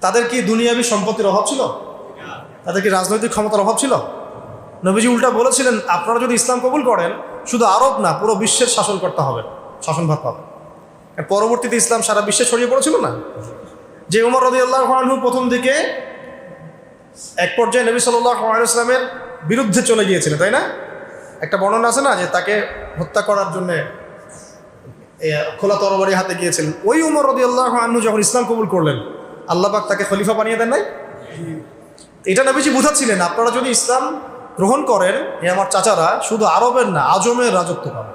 তাদের কি দুনিয়াবি সম্পত্তির অভাব ছিল? তাদের কি রাজনৈতিক ক্ষমতার অভাব ছিল? নবীজি উল্টা বলেছিলেন, আপনারা যদি ইসলাম কবুল করেন, শুধু আরব না, পুরো বিশ্বের শাসনকর্তা হবেন, শাসনভার পাবেন। পরবর্তীতে ইসলাম সারা বিশ্বে ছড়িয়ে পড়েছিল না? যে উমর রাদিয়াল্লাহু আনহু প্রথম দিকে এক পর্যায়ে নবী সাল্লাল্লাহু আলাইহি ওয়াসাল্লামের বিরুদ্ধে চলে গিয়েছিলেন, তাই না? একটা বর্ণনা আছে না যে তাকে হত্যা করার জন্য খোলা তরবারি হাতে গিয়েছিলেন। ওই উমর রাদিয়াল্লাহু আনহু যখন ইসলাম কবুল করলেন, আল্লাহ পাক তাকে খলিফা বানিয়ে দেন নাই? এটা নবীজি বুঝাচ্ছিলেন, আপনারা যদি ইসলাম গ্রহণ করেন, আমার চাচারা শুধু আরবের না, আজমের রাজত্ব পাবে।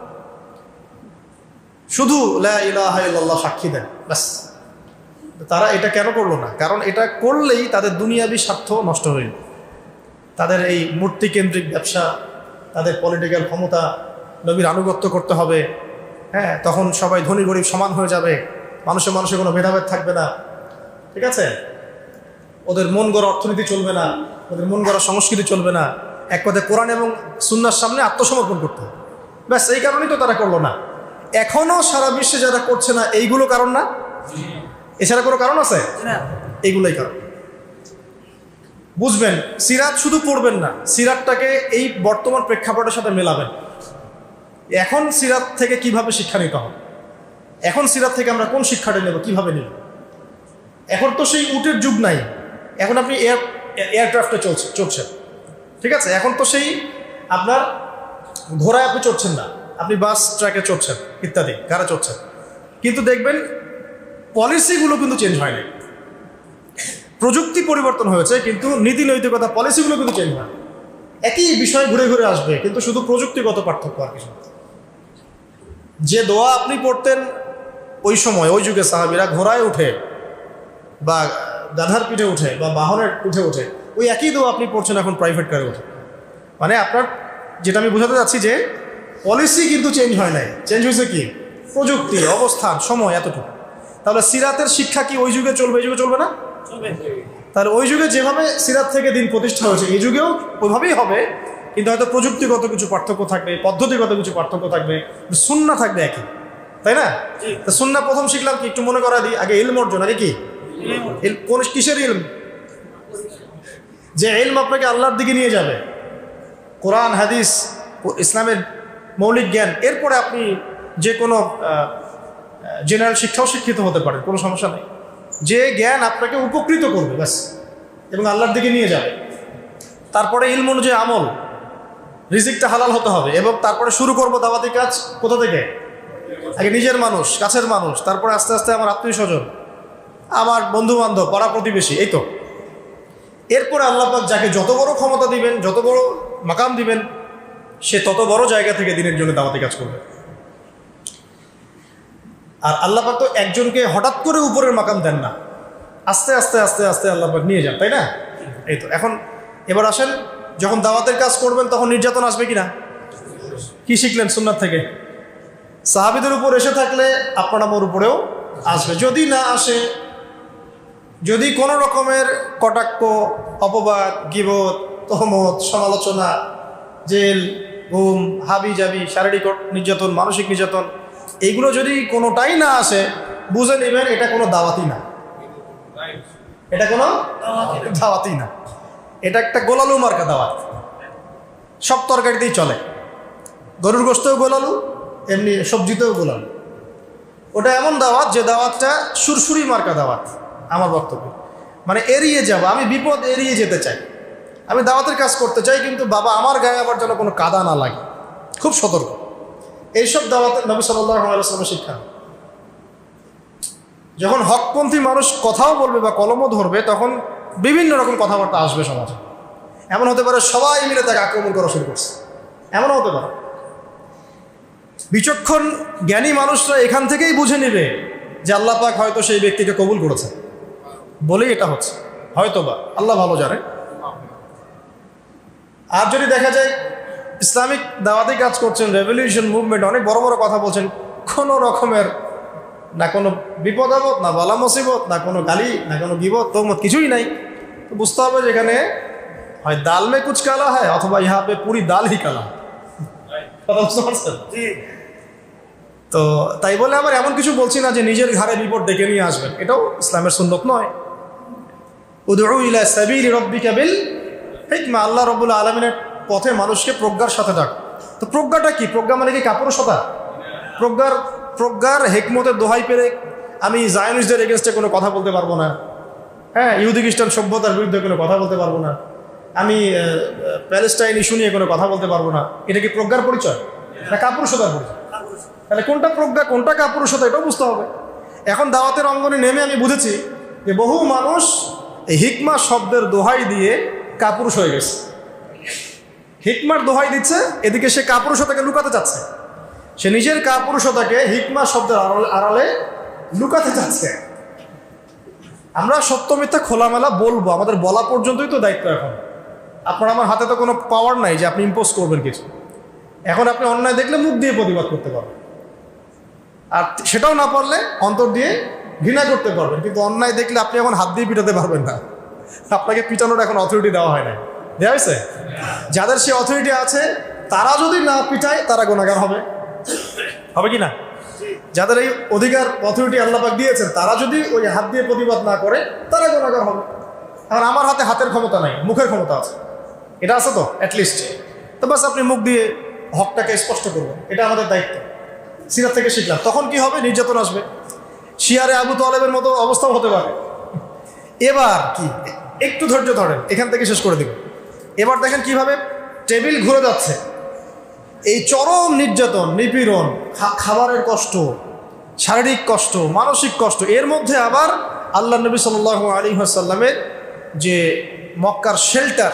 শুধু লা ইলাহা ইল্লাল্লাহ সাক্ষী দেন, ব্যাস। তারা এটা কেন করলো না? কারণ এটা করলেই তাদের দুনিয়াবি স্বার্থ নষ্ট হয়ে যাবে। তাদের এই মূর্তিকেন্দ্রিক ব্যবসা, তাদের পলিটিক্যাল ক্ষমতা, নবীর আনুগত্য করতে হবে, হ্যাঁ, তখন সবাই ধনী গরিব সমান হয়ে যাবে, মানুষে মানুষে কোনো ভেদাভেদ থাকবে না, ঠিক আছে? ওদের মন গড়া অর্থনীতি চলবে না, ওদের মন গড়া সংস্কৃতি চলবে না, এক কথায় কোরআন এবং সুন্নাহর সামনে আত্মসমর্পণ করতে হবে, ব্যাস। এই কারণেই তো তারা করলো না। এখনো সারা বিশ্বে যারা করছে না, এইগুলো কারণ না? এছাড়া কোনো কারণ আছে? এইগুলোই কারণ। বুঝবেন, সিরাত শুধু পড়বেন না, সিরাতটাকে এই বর্তমান প্রেক্ষাপটের সাথে মেলাবেন। এখন সিরাত থেকে কিভাবে শিক্ষা নিতে হবে, এখন সিরাত থেকে আমরা কোন শিক্ষাটা নেব, কিভাবে নেব? এখন তো সেই উটের যুগ নাই, এখন আপনি এয়ারক্রাফটে চড়ছেন, ঠিক আছে? এখন তো সেই আপনার ঘোড়ায় আপনি চড়ছেন না, আপনি বাস ট্রাকে চড়ছেন, ইত্যাদি কারা চড়ছেন। কিন্তু দেখবেন পলিসিগুলো কিন্তু চেঞ্জ হয়নি। প্রযুক্তি পরিবর্তন হয়েছে, কিন্তু নীতি নৈতিকতা পলিসিগুলো কিন্তু চেঞ্জ হয়। একই বিষয় ঘুরে ঘুরে আসবে, কিন্তু শুধু প্রযুক্তিগত পার্থক্য আর কিছু। যে দোয়া আপনি পড়তেন ওই সময়, ওই যুগে সাহাবীরা ঘোড়ায় উঠে বা গাধার পিঠে উঠে বা বাহনের পিঠে উঠে, ওই একই দোয়া আপনি পড়ছেন এখন প্রাইভেট কারে উঠে। মানে আপনার, যেটা আমি বোঝাতে চাচ্ছি যে পলিসি কিন্তু চেঞ্জ হয় নাই, চেঞ্জ হয়েছে কি? প্রযুক্তি, অবস্থান, সময়, এতটুকু। তাহলে সিরাতের শিক্ষা কি ওই যুগে চলবে, এই যুগে চলবে না? তাহলে ওই যুগে যেভাবে সিরাত থেকে দিন প্রতিষ্ঠা হয়েছে, এই যুগেও ওইভাবেই হবে, কিন্তু হয়তো প্রযুক্তিগত কিছু পার্থক্য থাকবে, পদ্ধতিগত কিছু পার্থক্য থাকবে, সুন্নাহ থাকবে একই, তাই না? তো সুন্নাহ প্রথম শিখলাম কি, একটু মনে করা দিই, আগে ইলম অর্জন, আগে কি? কোন কিসের ইলম? যে ইলম আপনাকে আল্লাহর দিকে নিয়ে যাবে, কোরআন হাদিস ইসলামের মৌলিক জ্ঞান। এরপরে আপনি যে কোনো জেনারেল শিক্ষাও শিক্ষিত হতে পারেন, কোনো সমস্যা নেই। যে জ্ঞান আপনাকে উপকৃত করবে ব্যাস, এবং আল্লাহর দিকে নিয়ে যাবে। তারপরে ইলম অনুযায়ী আমল, রিজিকটা হালাল হতে হবে, এবং তারপরে শুরু করবো দাওয়াতি কাজ কোথা থেকে? আগে নিজের মানুষ, কাছের মানুষ, তারপরে আস্তে আস্তে আমার আত্মীয় স্বজন, আমার বন্ধু বান্ধব, পাড়া প্রতিবেশী, এই তো। এরপরে আল্লাহ পাক যাকে যত বড় ক্ষমতা দিবেন, যত বড় মাকাম দিবেন, সে তত বড় জায়গা থেকে দিনের জন্য দাওয়াতি কাজ করবে। আর আল্লাহ পাক তো একজনকে হঠাৎ করে উপরের মাকাম দেন না, আস্তে আস্তে আস্তে আস্তে আল্লাহ পাক নিয়ে যান, তাই না? এই তো। এখন এবার আসেন, যখন দাওয়াতের কাজ করবেন তখন নির্যাতন আসবে কি না? কি শিখলেন সুন্নাত থেকে? সাহাবীদের উপর এসে থাকলে আপনার আমার উপরেও আসবে। যদি না আসে, যদি কোনো রকমের কটাক্ষ, অপবাদ, গীবত, তহমত, সমালোচনা, জেল, ঘুম, হাবি জাবি, শারীরিক নির্যাতন, মানসিক নির্যাতন, এইগুলো যদি কোনোটাই না আসে, বুঝে নেবেন এটা কোনো দাওয়াতি না, এটা কোনো দাওয়াতি না, এটা একটা গোলালু মার্কা দাওয়াত। সব তরকারিতেই চলে, গরুর গোশতেও গোলালু, এমনি সবজিতেও গোলালু। ওটা এমন দাওয়াত যে দাওয়াতটা সুরসুরি মার্কা দাওয়াত। আমার বক্তব্য মানে এড়িয়ে যাব, আমি বিপদ এড়িয়ে যেতে চাই, আমি দাওয়াতের কাজ করতে চাই, কিন্তু বাবা আমার গায়ে আবার যেন কোনো কাদা না লাগে, খুব সতর্ক। এইসব দাওয়াতের নবী সাল্লাল্লাহু আলাইহি ওয়াসাল্লামের শিক্ষা। যখন হকপন্থী মানুষ কথাও বলবে বা কলমও ধরবে, তখন বিভিন্ন রকম কথাবার্তা আসবে সমাজে। এমন হতে পারে সবাই মিলে তাকে আক্রমণ করা শুরু করছে, এমনও হতে পারে। বিচক্ষণ জ্ঞানী মানুষরা এখান থেকেই বুঝে নেবে যে আল্লাহ পাক হয়তো সেই ব্যক্তিকে কবুল করেছে বলেই এটা হচ্ছে, হয়তো বা, আল্লাহ ভালো জানে। আর যদি দেখা যায় ইসলামিক দাওয়াতি কাজ করছেন, রেভলিউশন মুভমেন্ট, অনেক বড় বড় কথা বলছেন, কোনো রকমের না কোনো বিপদ আপদ, না বালা মুসিবত, না কোনো গালি, না কোনো গীবত, তহমত, কিছুই নাই, তো বুঝতে হবে যেখানে হয় দাল মে কুচ কালা হয়, অথবা ইহা পে পুরি দাল হি কালা। কথা বুঝতে পারছেন? তো তাই বলে আবার এমন কিছু বলছি না যে নিজের ঘাড়ে বিপদ ডেকে নিয়ে আসবেন, এটাও ইসলামের সুন্নত নয়। উদউ ইলা সাবিলি রাব্বিকা বিল হিকমা, আল্লাহ রাব্বুল আলামিনের পথে মানুষকে প্রজ্ঞার সাথে ডাক। তো প্রজ্ঞাটা কি? প্রজ্ঞা মানে কি কাপুরুষতা? প্রজ্ঞার হেকমতের দোহাই পেরে আমি জায়নিস্টদের এগেনস্টে কোনো কথা বলতে পারবো না, হ্যাঁ, ইহুদি খ্রিস্টান সভ্যতার বিরুদ্ধে কোনো কথা বলতে পারবো না, আমি প্যালেস্টাইন ইস্যু নিয়ে কোনো কথা বলতে পারবো না, এটা কি প্রজ্ঞার পরিচয় না কাপুরুষতার পরিচয়? তাহলে কোনটা প্রজ্ঞা, কোনটা কাপুরুষতা, এটাও বুঝতে হবে। এখন দাওয়াতের অঙ্গনে নেমে আমি বুঝেছি যে বহু মানুষ এই হিকমা শব্দের দোহাই দিয়ে কাপুরুষ হয়ে গেছে। হিকমার দোহাই দিচ্ছে, এদিকে সে কাপুরুষতাকে লুকাতে চাচ্ছে। সে নিজের কাপুরুষতাকে হিকমা শব্দের আড়ালে লুকাতে চাচ্ছে। আমরা সত্য মিথ্যা খোলামেলা বলবো, আমাদের বলা পর্যন্তই তো দায়িত্ব। এখন আপনার আমার হাতে তো কোনো পাওয়ার নাই যে আপনি ইম্পোজ করবেন কিছু। এখন আপনি অন্যায় দেখলে মুখ দিয়ে প্রতিবাদ করতে পারবেন, আর সেটাও না পারলে অন্তর দিয়ে ঘৃণা করতে পারবেন, কিন্তু অন্যায় দেখলে আপনি এখন হাত দিয়ে পিটাতে পারবেন না। আপনাকে পিটানোর এখন অথরিটি দেওয়া হয় না, দেওয়া হয়েছে। যাদের সে অথরিটি আছে তারা যদি না পিটায় তারা গুনাহগার হবে, হবে কি না? যাদের এই অধিকার অথরিটি আল্লাহ পাক দিয়েছেন তারা যদি ওই হাত দিয়ে প্রতিবাদ না করে তারা গুনাহগার হবে। আর আমার হাতে হাতের ক্ষমতা নাই, মুখের ক্ষমতা আছে, এটা আছে তো অ্যাটলিস্ট। তো বাস আপনি মুখ দিয়ে হকটাকে স্পষ্ট করবেন, এটা আমাদের দায়িত্ব। সিরাত থেকে শিখলাম। তখন কি হবে? নির্যাতন আসবে, শিয়ারে আবু তালেবের মতো অবস্থাও হতে পারে। এবার কি, একটু ধৈর্য ধরেন, এখান থেকে শেষ করে দিব। এবার দেখেন কিভাবে টেবিল ঘুরে যাচ্ছে। এই চরম নির্যাতন, নিপীড়ন, খাবারের কষ্ট, শারীরিক কষ্ট, মানসিক কষ্ট, এর মধ্যে আবার আল্লাহ নবী সাল্লাল্লাহু আলাইহি ওয়াসাল্লামের যে মক্কার শেল্টার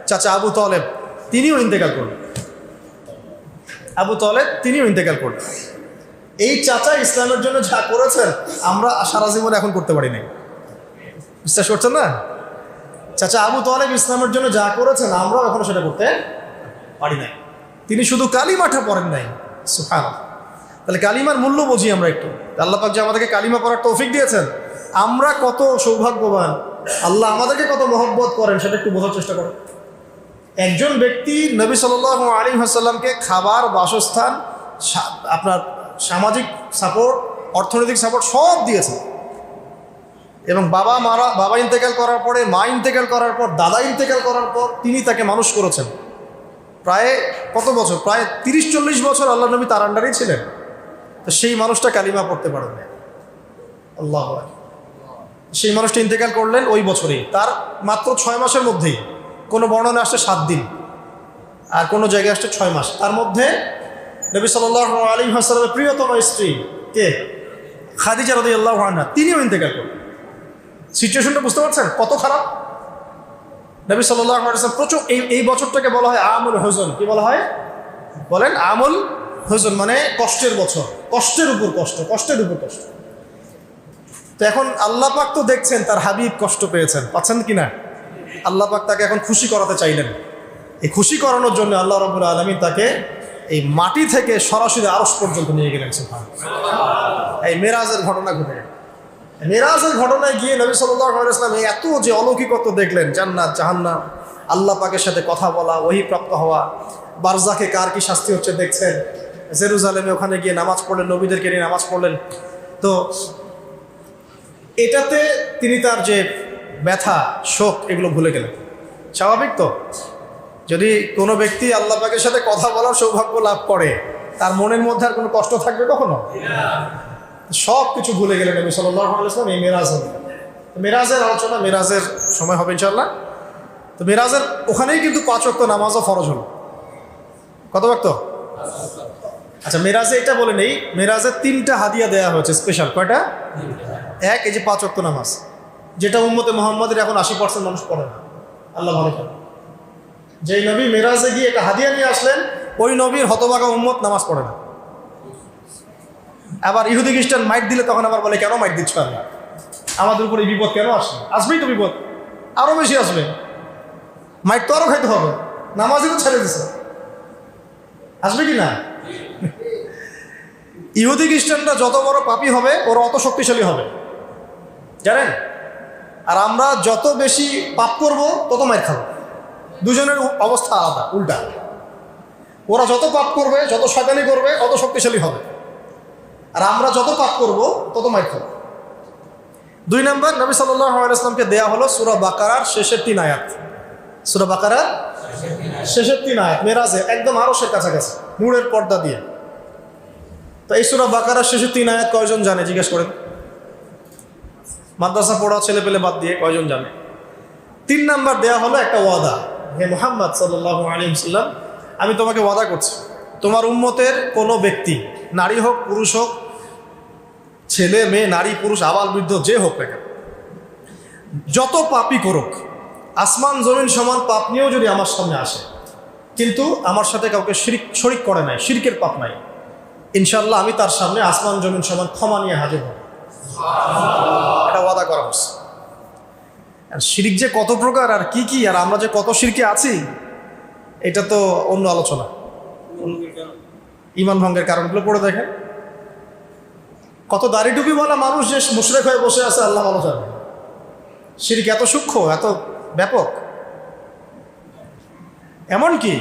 চাচা আবু তালেব, তিনিও ইন্তেকাল করলেন। আবু তালেব তিনিও ইন্তেকাল করলেন। এই চাচা ইসলামের জন্য যা করেছেন আমরা সারা জীবনে এখন করতে পারি নাই। বিশ্বাস করছেন না? চাচা আবু তালেব ইসলামের জন্য যা করেছেন আমরাও এখনো সেটা করতে পারি নাই। তিনি শুধু কালিমাটা পড়েন নাই। সুবহানাল্লাহ। তাহলে কালিমার মূল্য বুঝি আমরা একটু। আল্লাহ পাক যে আমাদেরকে কালিমা পড়ার তৌফিক দিয়েছেন, আমরা কত সৌভাগ্যবান, আল্লাহ আমাদেরকে কত মহব্বত করেন সেটা একটু বোঝার চেষ্টা করেন। একজন ব্যক্তি নবী সাল্লাল্লাহু আলাইহি ওয়াসাল্লামকে খাবার, বাসস্থান, আপনার সামাজিক সাপোর্ট, অর্থনৈতিক সাপোর্ট সব দিয়েছেন, এবং বাবা ইন্তেকাল করার পরে, মা ইন্তেকাল করার পর, দাদা ইন্তেকাল করার পর তিনি তাকে মানুষ করেছেন। প্রায় কত বছর? প্রায় 30-40 বছর আল্লাহ নবী তার আন্ডারেই ছিলেন। তো সেই মানুষটা কালিমা পড়তে পারেন না। আল্লাহু আকবার। সেই মানুষটা ইন্তেকাল করলেন ওই বছরেই, তার মাত্র 6 মাসের মধ্যেই। কোনো বর্ণনা আসছে 7 দিন, আর কোনো জায়গায় আসছে 6 মাস। তার মধ্যে নবী সাল্লাল্লাহু আলাইহি ওয়াসাল্লামের প্রিয়তম স্ত্রী কে? খাদিজা রাদিয়াল্লাহু আনহা, তিনিও ইন্তেকাল করলেন। সিচুয়েশনটা বুঝতে পারছেন কত খারাপ? নবী সাল্লাল্লাহু আলাইহি ওয়াসাল্লাম প্রচুর এই বছরটাকে বলা হয় আমুল হুজন। কি বলা হয়? বলেন আমুল হুজন, মানে কষ্টের বছর, কষ্টের উপর কষ্ট, কষ্টের উপর কষ্ট। তো এখন আল্লাহ পাক তো দেখছেন তার হাবিব কষ্ট পেয়েছেন, পাচ্ছেন কিনা? আল্লাহ পাক তাকে এখন খুশি করাতে চাইলেন। এই খুশি করানোর জন্য আল্লাহ রাব্বুল আলামিন তাকে এই মাটি থেকে সরাসরি আরশ পর্যন্ত নিয়ে গেলেন। সুবহানাল্লাহ। এই মেরাজের ঘটনা ঘটে গেল। মেরাজের ঘটনায় গিয়ে নবী সাল্লাল্লাহু আলাইহি ওয়াসাল্লাম এত যে অলৌকিকত্ব দেখলেন, জান্নাত, জাহান্নাম, আল্লাহ পাকের সাথে কথা বলা, ওহী প্রাপ্ত হওয়া, বারজাখে কার কি শাস্তি হচ্ছে দেখছেন, জেরুজালেমে ওখানে গিয়ে নামাজ পড়লেন, নবীদেরকে নিয়ে নামাজ পড়লেন। তো এটাতে তিনি তার যে ব্যথা, শোক, এগুলো ভুলে গেলেন। স্বাভাবিক তো, যদি কোনো ব্যক্তি আল্লাহ পাকের সাথে কথা বলার সৌভাগ্য লাভ করে তার মনের মধ্যে আর কোনো কষ্ট থাকবে কখনো? সব কিছু ভুলে গেলেন নবী সাল্লাল্লাহু আলাইহি ওয়াসাল্লাম এই মেরাজ হবে। মেরাজের আলোচনা মেরাজের সময় হবে ইনশাআল্লাহ। তো মেরাজের ওখানেই কিন্তু 5 ওয়াক্ত নামাজও ফরজ হলো। কত ওয়াক্ত? আচ্ছা, মেরাজে এটা বলে নেই, মেরাজে 3টা হাদিয়া দেওয়া হয়েছে স্পেশাল। কয়টা? 1, এই যে 5 ওয়াক্ত নামাজ, যেটা উম্মতে মুহাম্মাদের এখন 80% মানুষ পড়ে না। আল্লাহ ভালো করেন। যেই নবী মেরাজে গিয়ে একটা হাদিয়া নিয়ে আসলেন, ওই নবীর হতভাগা উম্মত নামাজ পড়ে না। আবার ইহুদি খ্রিস্টান মাইট দিলে তখন আবার বলে, কেন মাইট দিচ্ছ আল্লাহ? আমাদের উপরে এই বিপদ কেন আসবে? আসবেই তো বিপদ, আরো বেশি আসবে। মাইট তো আরো খাইতে হবে, নামাজই তো ছেড়ে দিছে, আসবে কি না? ইহুদি খ্রিস্টানরা যত বড় পাপী হবে ওরা অত শক্তিশালী হবে, জানেন? আর আমরা যত বেশি পাপ করব তত মাইর খাবো। দুজনের অবস্থা আলাদা, উল্টা। ওরা যত পাপ করবে, যত শয়তানি করবে, তত শক্তিশালী হবে, আর আমরা যত পাপ করব তত মাইর খাবো। 2 নম্বর, নবী সাল্লাল্লাহু আলাইহি ওয়াসাল্লামকে দেয়া হলো সূরা বাকারার শেষের 3 আয়াত। সূরা বাকারার শেষের 3 আয়াত মেরাজে একদম আরশের কাছাকাছি, নূরের পর্দা দিয়ে। তো এই সূরা বাকারার শেষের 3 আয়াত কয়জন জানে? জিজ্ঞেস করেন। মাদ্রাসা পড়া ছেলে পেলে বাদ দিয়ে কয়জন জানে? 3 নাম্বার দেয়া হলো একটা ওয়াদা। হে মুহাম্মদ সাল্লাল্লাহু আলাইহি ওয়াসাল্লাম, আমি তোমাকে ওয়াদা করছি, তোমার উম্মতের কোনো ব্যক্তি, নারী হোক পুরুষ হোক, ছেলে মেয়ে, নারী পুরুষ, আবাল বৃদ্ধ, যে হোক না কেন, যত পাপই করুক, আসমান জমিন সমান পাপ নিয়েও যদি আমার সামনে আসে, কিন্তু আমার সাথে কাউকে শরিক করে নাই, শিরকের পাপ নাই, ইনশাল্লাহ আমি তার সামনে আসমান জমিন সমান ক্ষমা নিয়ে হাজির হব। এটা ওয়াদা করা হচ্ছে। আর শিরক যে কত প্রকার আর কি আর আমরা যে কত শিরকে আছি এটা তো অন্য আলোচনা। ঈমান ভঙ্গের কারণগুলো পড়ে দেখেন, কত দাড়ি টুপিওয়ালা মানুষ যে মুশরিক হয়ে বসে আছে আল্লাহ ভালো জানে। শিরক এত সূক্ষ্ম, এত ব্যাপক। এমনকি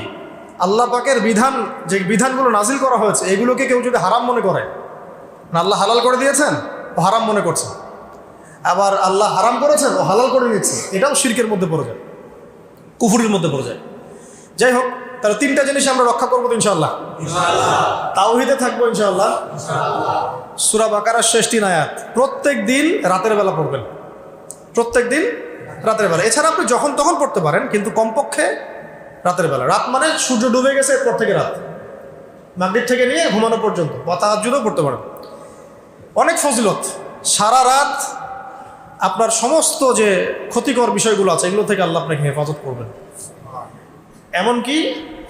আল্লাহ পাকের বিধান, যে বিধানগুলো নাজিল করা হয়েছে এগুলোকে কেউ যদি হারাম মনে করে, আল্লাহ হালাল করে দিয়েছেন ও হারাম মনে করছে, আবার আল্লাহ হারাম করেছেন ও হালাল করে নিচ্ছে, এটাও শিরকের মধ্যে পড়ে যায়, কুফুরির মধ্যে পড়ে যায়। যাই হোক, তাহলে তিনটা জিনিস আমরা রক্ষা করবো ইনশাআল্লাহ। তাওহীদে থাকবো ইনশাআল্লাহ। সূরা বাকারার শেষ 3 আয়াত প্রত্যেক দিন রাতের বেলা পড়বেন, প্রত্যেক দিন রাতের বেলা। এছাড়া আপনি যখন তখন পড়তে পারেন, কিন্তু কমপক্ষে রাতের বেলা। রাত মানে সূর্য ডুবে গেছে এরপর থেকে রাত, মাগরিব থেকে নিয়ে ঘুমানো পর্যন্ত, বা তাহাজ্জুদও পড়তে পারেন। অনেক ফজিলত। সারা রাত আপনার সমস্ত যে ক্ষতিকর বিষয়গুলো আছে এগুলো থেকে আল্লাহ আপনাকে হেফাজত করবেন। এমনকি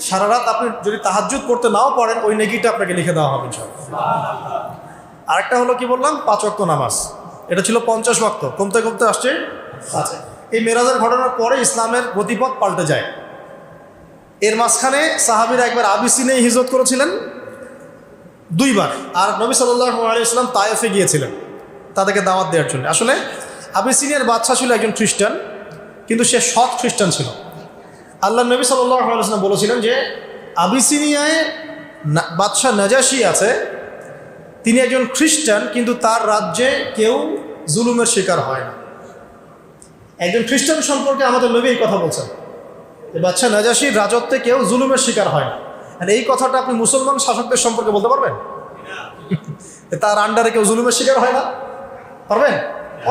সারা রাত আপনি যদি তাহাজ্জুদ করতে নাও পারেন ওই নেকিটা আপনাকে লিখে দেওয়া হবে ইনশাআল্লাহ। আরেকটা হলো কি বললাম, 5 ওয়াক্ত নামাজ। এটা ছিল 50 ওয়াক্ত, কমতে কমতে আসছে। আচ্ছা, এই মেরাজের ঘটনার পরে ইসলামের গতিপথ পাল্টে যায়। এর মাঝখানে সাহাবীরা একবার আবিসিনিয়ায় হিজরত করেছিলেন 2 বার, আর নবী সাল্লাল্লাহু আলাইহি ওয়াসাল্লাম তায়েফে গিয়েছিলেন তাদেরকে দাওয়াত দেওয়ার জন্য। আসলে আবিসিনিয়ার বাদশা ছিল একজন খ্রিস্টান, কিন্তু সে সৎ খ্রিস্টান ছিল। আল্লাহ নবী সাল্লাল্লাহু আলাইহি ওয়াসাল্লাম বলেছিলেন যে আবিসিনিয়ায় বাদশা নাজাশী আছে, তিনি একজন খ্রিস্টান, কিন্তু তার রাজ্যে কেউ জুলুমের শিকার হয় না। একজন খ্রিস্টান সম্পর্কে আমাদের নবী এই কথা বলছেন যে বাদশা নাজাশীর রাজত্বে কেউ জুলুমের শিকার হয় না। আর এই কথাটা আপনি মুসলমান শাসকদের সম্পর্কে বলতে পারবেন? তার আন্ডারে কেউ জুলুমের শিকার হয় না, পারবেন?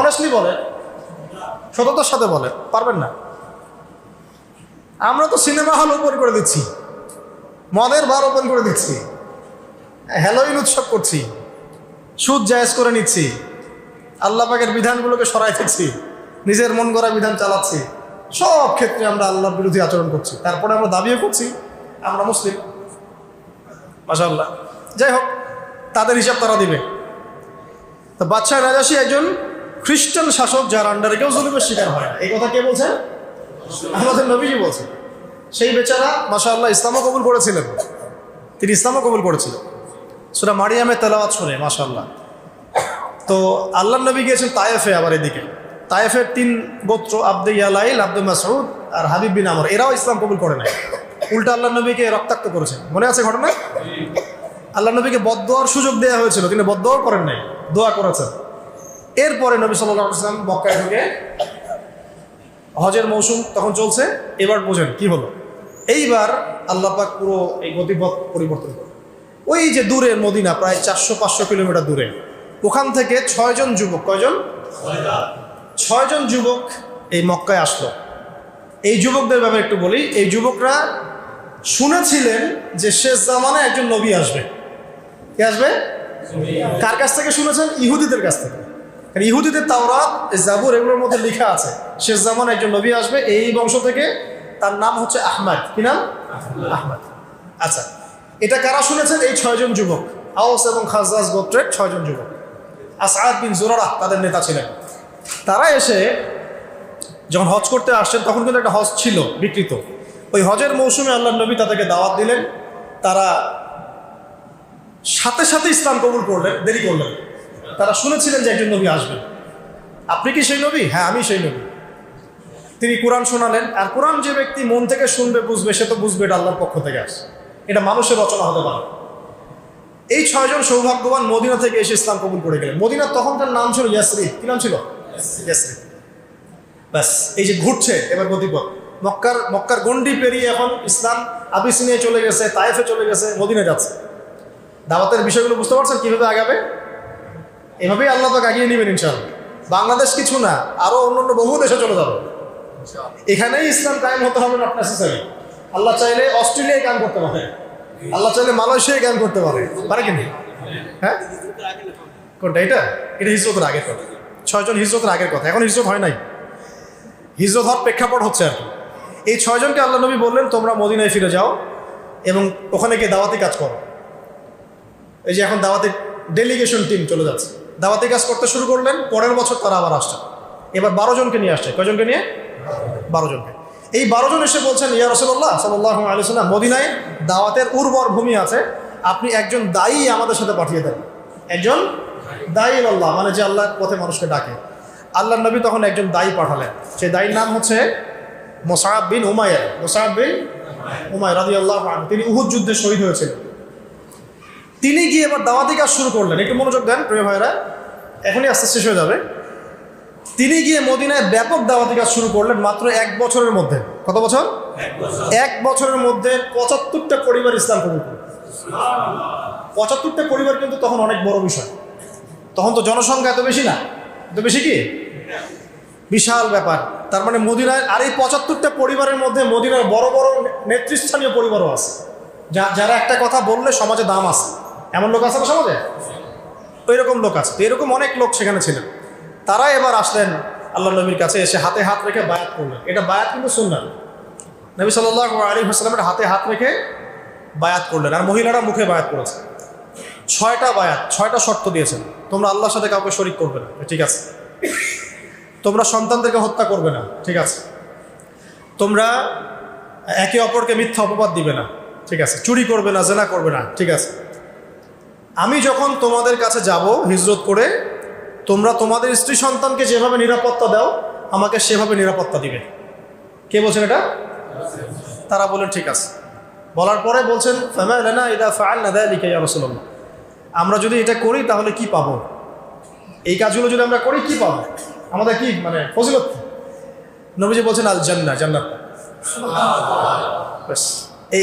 অনেস্টলি বলেন, সততার সাথে বলেন, পারবেন না। আমরা তো সিনেমা হল ওপেন করে দিচ্ছি, মদের বার ওপেন করে দিচ্ছি, হ্যালোইন উৎসব করছি, সুদ জায়েজ করে নিচ্ছি, আল্লাহ পাকের বিধানগুলোকে সরাই দিচ্ছি, নিজের মন গড়া বিধান চালাচ্ছি। সব ক্ষেত্রে আমরা আল্লাহর বিরোধী আচরণ করছি, তারপরে আমরা দাবিও করছি আমরা মুসলিম। মাশাআল্লাহ। যাই হোক, তাদের হিসাব তারা দিবে। তো বাদশা নাজাশী একজন খ্রিস্টান শাসক, যার আন্ডারে কেউ জুলুমের শিকার হয় না। এই কথা কে বলছেন? আমাদের নবীজি বলছেন। সেই বেচারা মাশাআল্লাহ ইসলামও কবুল করেছিলেন, তিনি ইসলামও কবুল করেছিলেন সূরা মারিয়ামের তেলাওয়াত শুনে মাশাআল্লাহ। তো আল্লাহর নবী গিয়েছেন তায়েফে। আবার এদিকে তায়েফের 3 গোত্র, আব্দে ইয়ালাইল, আব্দে মাসউদ আর হাবিব বিন আমর, এরাও ইসলাম কবুল করে নাই। উল্টা আল্লাহর নবীকে রক্তাক্ত করেছেন, মনে আছে ঘটনা? আল্লাহর নবীকে বদদোয়ার সুযোগ দেওয়া হয়েছিল, তিনি বদদোয়া করেন নাই, দোয়া করেছেন। এরপরে নবী সাল্লাল্লাহু আলাইহি ওয়াসাল্লাম মক্কায় ঢুকে, হজের মৌসুম তখন চলছে। এবার বোঝেন কি হলো। এইবার আল্লাহ পাক পুরো এই গতিপথ পরিবর্তন করে। ওই যে দূরে মদিনা, প্রায় 400-500 কিলোমিটার দূরে, ওখান থেকে 6 জন যুবক, কয়জন? 6 জন যুবক এই মক্কায় আসলো। এই যুবকদের ব্যাপারে একটু বলি। এই যুবকরা শুনেছিলেন যে শেষ জামানায় একজন নবী আসবে। কে আসবে? কার কাছ থেকে শুনেছেন? ইহুদিদের কাছ থেকে। ইহুদিদের তাওরাত, জাবুর, এগুলোর মধ্যে লেখা আছে শেষ জামানায় একজন নবী আসবে এই বংশ থেকে, তার নাম হচ্ছে আহমদ। কি নাম? আহমদ। আচ্ছা, এটা কারা শুনেছেন? এই 6 জন যুবক, আওস এবং খাজরাজ গোত্রের 6 জন যুবক। আসআদ বিন জুরারা তাদের নেতা ছিলেন। তারা এসে যখন হজ করতে আসছেন, তখন কিন্তু একটা হজ ছিল বিকৃত। ওই হজের মৌসুমে আল্লাহর নবী তাদেরকে দাওয়াত দিলেন। তারা সাথে সাথে ইসলাম কবুল করলেন, দেরি করলেন। তারা শুনেছিলেন যে একজন নবী আসবেন। আপনি কি সেই নবী? হ্যাঁ, আমি সেই নবী। তিনি কোরআন শোনালেন। আর কোরআন যে ব্যক্তি মন থেকে শুনবে, বুঝবে, সে তো বুঝবে এটা আল্লাহর পক্ষ থেকে আসে, এটা মানুষের রচনা হতে পারে। এই 6 জন সৌভাগ্যবান মদিনা থেকে এসে ইসলাম কবুল করে গেলেন। মদিনার তখনকার নাম ছিল ইয়াসরিব। কি নাম ছিল? ইয়াসরিব। ব্যাস, এই যে ঘুরছে এবার গতিপথ। মক্কার গন্ডি পেরিয়ে এখন ইসলাম আবিসিনিয়ায় চলে গেছে, তায়েফে চলে গেছে, মদিনায় যাচ্ছে। দাওয়াতের বিষয়গুলো বুঝতে পারছেন কিভাবে আগাবে? এভাবেই আল্লাহ পাক আগিয়ে নেবেন ইনশাআল্লাহ। বাংলাদেশ কিছু না, আরো অন্যান্য বহু দেশে চলে যাবে। এখানেই ইসলাম কায়েম হতে হবে, নট নেসেসারি। আল্লাহ চাইলে অস্ট্রেলিয়ায় কায়েম করতে পারে, আল্লাহ চাইলে মালয়েশিয়ায় কায়েম করতে পারে, পারে কি না? হ্যাঁ, কোনটা? এটা হিজরতের আগের কথা। 6 জন হিজরতের আগের কথা। এখন হিজরত হয় নাই, হিজরত হওয়ার প্রেক্ষাপট হচ্ছে আর কি। এই 6 জনকে আল্লাহ নবী বললেন, তোমরা মদিনায় ফিরে যাও এবং ওখানে গিয়ে দাওয়াতি কাজ করো। এই যে এখন দাওয়াতের ডেলিগেশন টিম চলে যাচ্ছে, দাওয়াতি কাজ করতে শুরু করলেন, পরের বছর তারা আবার আসছে, এবার 12 জনকে নিয়ে আসছে। কয়জনকে নিয়ে? 12 জনকে। এই 12 জন এসে বলছেন, ইয়া রাসূলুল্লাহ সাল্লাল্লাহু আলাইহি ওয়াসাল্লাম, মদিনায় দাওয়াতের উর্বর ভূমি আছে, আপনি একজন দায়ী আমাদের সাথে পাঠিয়ে দেন। একজন দায়ী আল্লাহ, মানে যে আল্লাহর পথে মানুষকে ডাকে। আল্লাহর নবী তখন একজন দায়ী পাঠালেন, সেই দায়ীর নাম হচ্ছে মুসআব বিন উমাইর। মুসআব বিন উমাইর রাদিয়াল্লাহু আনহু, তিনি উহুদ যুদ্ধে শহীদ হয়েছিলেন। তিনি গিয়ে এবার দাওয়াতি কাজ শুরু করলেন। একটু মনোযোগ দেন প্রিয় ভাইরা, এখনই আস্তে শেষ হয়ে যাবে। তিনি গিয়ে মদিনায় ব্যাপক দাওয়াতি কাজ শুরু করলেন মাত্র 1 বছরের মধ্যে। কত বছর? 1 বছরের মধ্যে 75টা পরিবার ইসলাম কবুল করল। 75টা পরিবার কিন্তু তখন অনেক বড় বিষয়। তখন তো জনসংখ্যা এত বেশি না, এত বেশি কি বিশাল ব্যাপার। তার মানে মদিনায়, আর এই 75টা পরিবারের মধ্যে মদিনার বড় বড় নেতৃস্থানীয় পরিবারও আছে, যারা একটা কথা বললে সমাজে দাম আছে। এমন লোক আছে না সমাজে? ওই রকম লোক আছে। তো এরকম অনেক লোক সেখানে ছিলেন। তারা এবার আসলেন আল্লাহ নবীর কাছে, এসে হাতে হাত রেখে বায়াত করলেন। এটা বায়াত কিন্তু সুন্নাত। নবী সাল্লাল্লাহু আলাইহি ওয়াসাল্লামের হাতে হাত রেখে বায়াত করলেন, আর মহিলারা মুখে বায়াত করেছে। 6টা বায়াত, 6টা শর্ত দিয়েছেন। তোমরা আল্লাহর সাথে কাউকে শরীক করবে না, ঠিক আছে। তোমরা সন্তানদেরকে হত্যা করবে না, ঠিক আছে। তোমরা একে অপরকে মিথ্যা অপবাদ দিবে না, ঠিক আছে। চুরি করবে না, জেনা করবে না, ঠিক আছে। আমি যখন তোমাদের কাছে যাব হিজরত করে, তোমরা তোমাদের স্ত্রী সন্তানকে যেভাবে নিরাপত্তা দাও আমাকে সেভাবে নিরাপত্তা দিবে। কে বলছেন এটা? তারা বলেন ঠিক আছে। বলার পরে বলছেন, ফামা লানা ইযা ফাআলনা যালিকা ইয়া রাসূলুল্লাহ, আমরা যদি এটা করি তাহলে কি পাবো? এই কাজগুলো যদি আমরা করি কি পাবো? আমাদের কি মানে ফজিলত? নবীজি বলছেন আল জান্নাহ, জান্নাত। বাস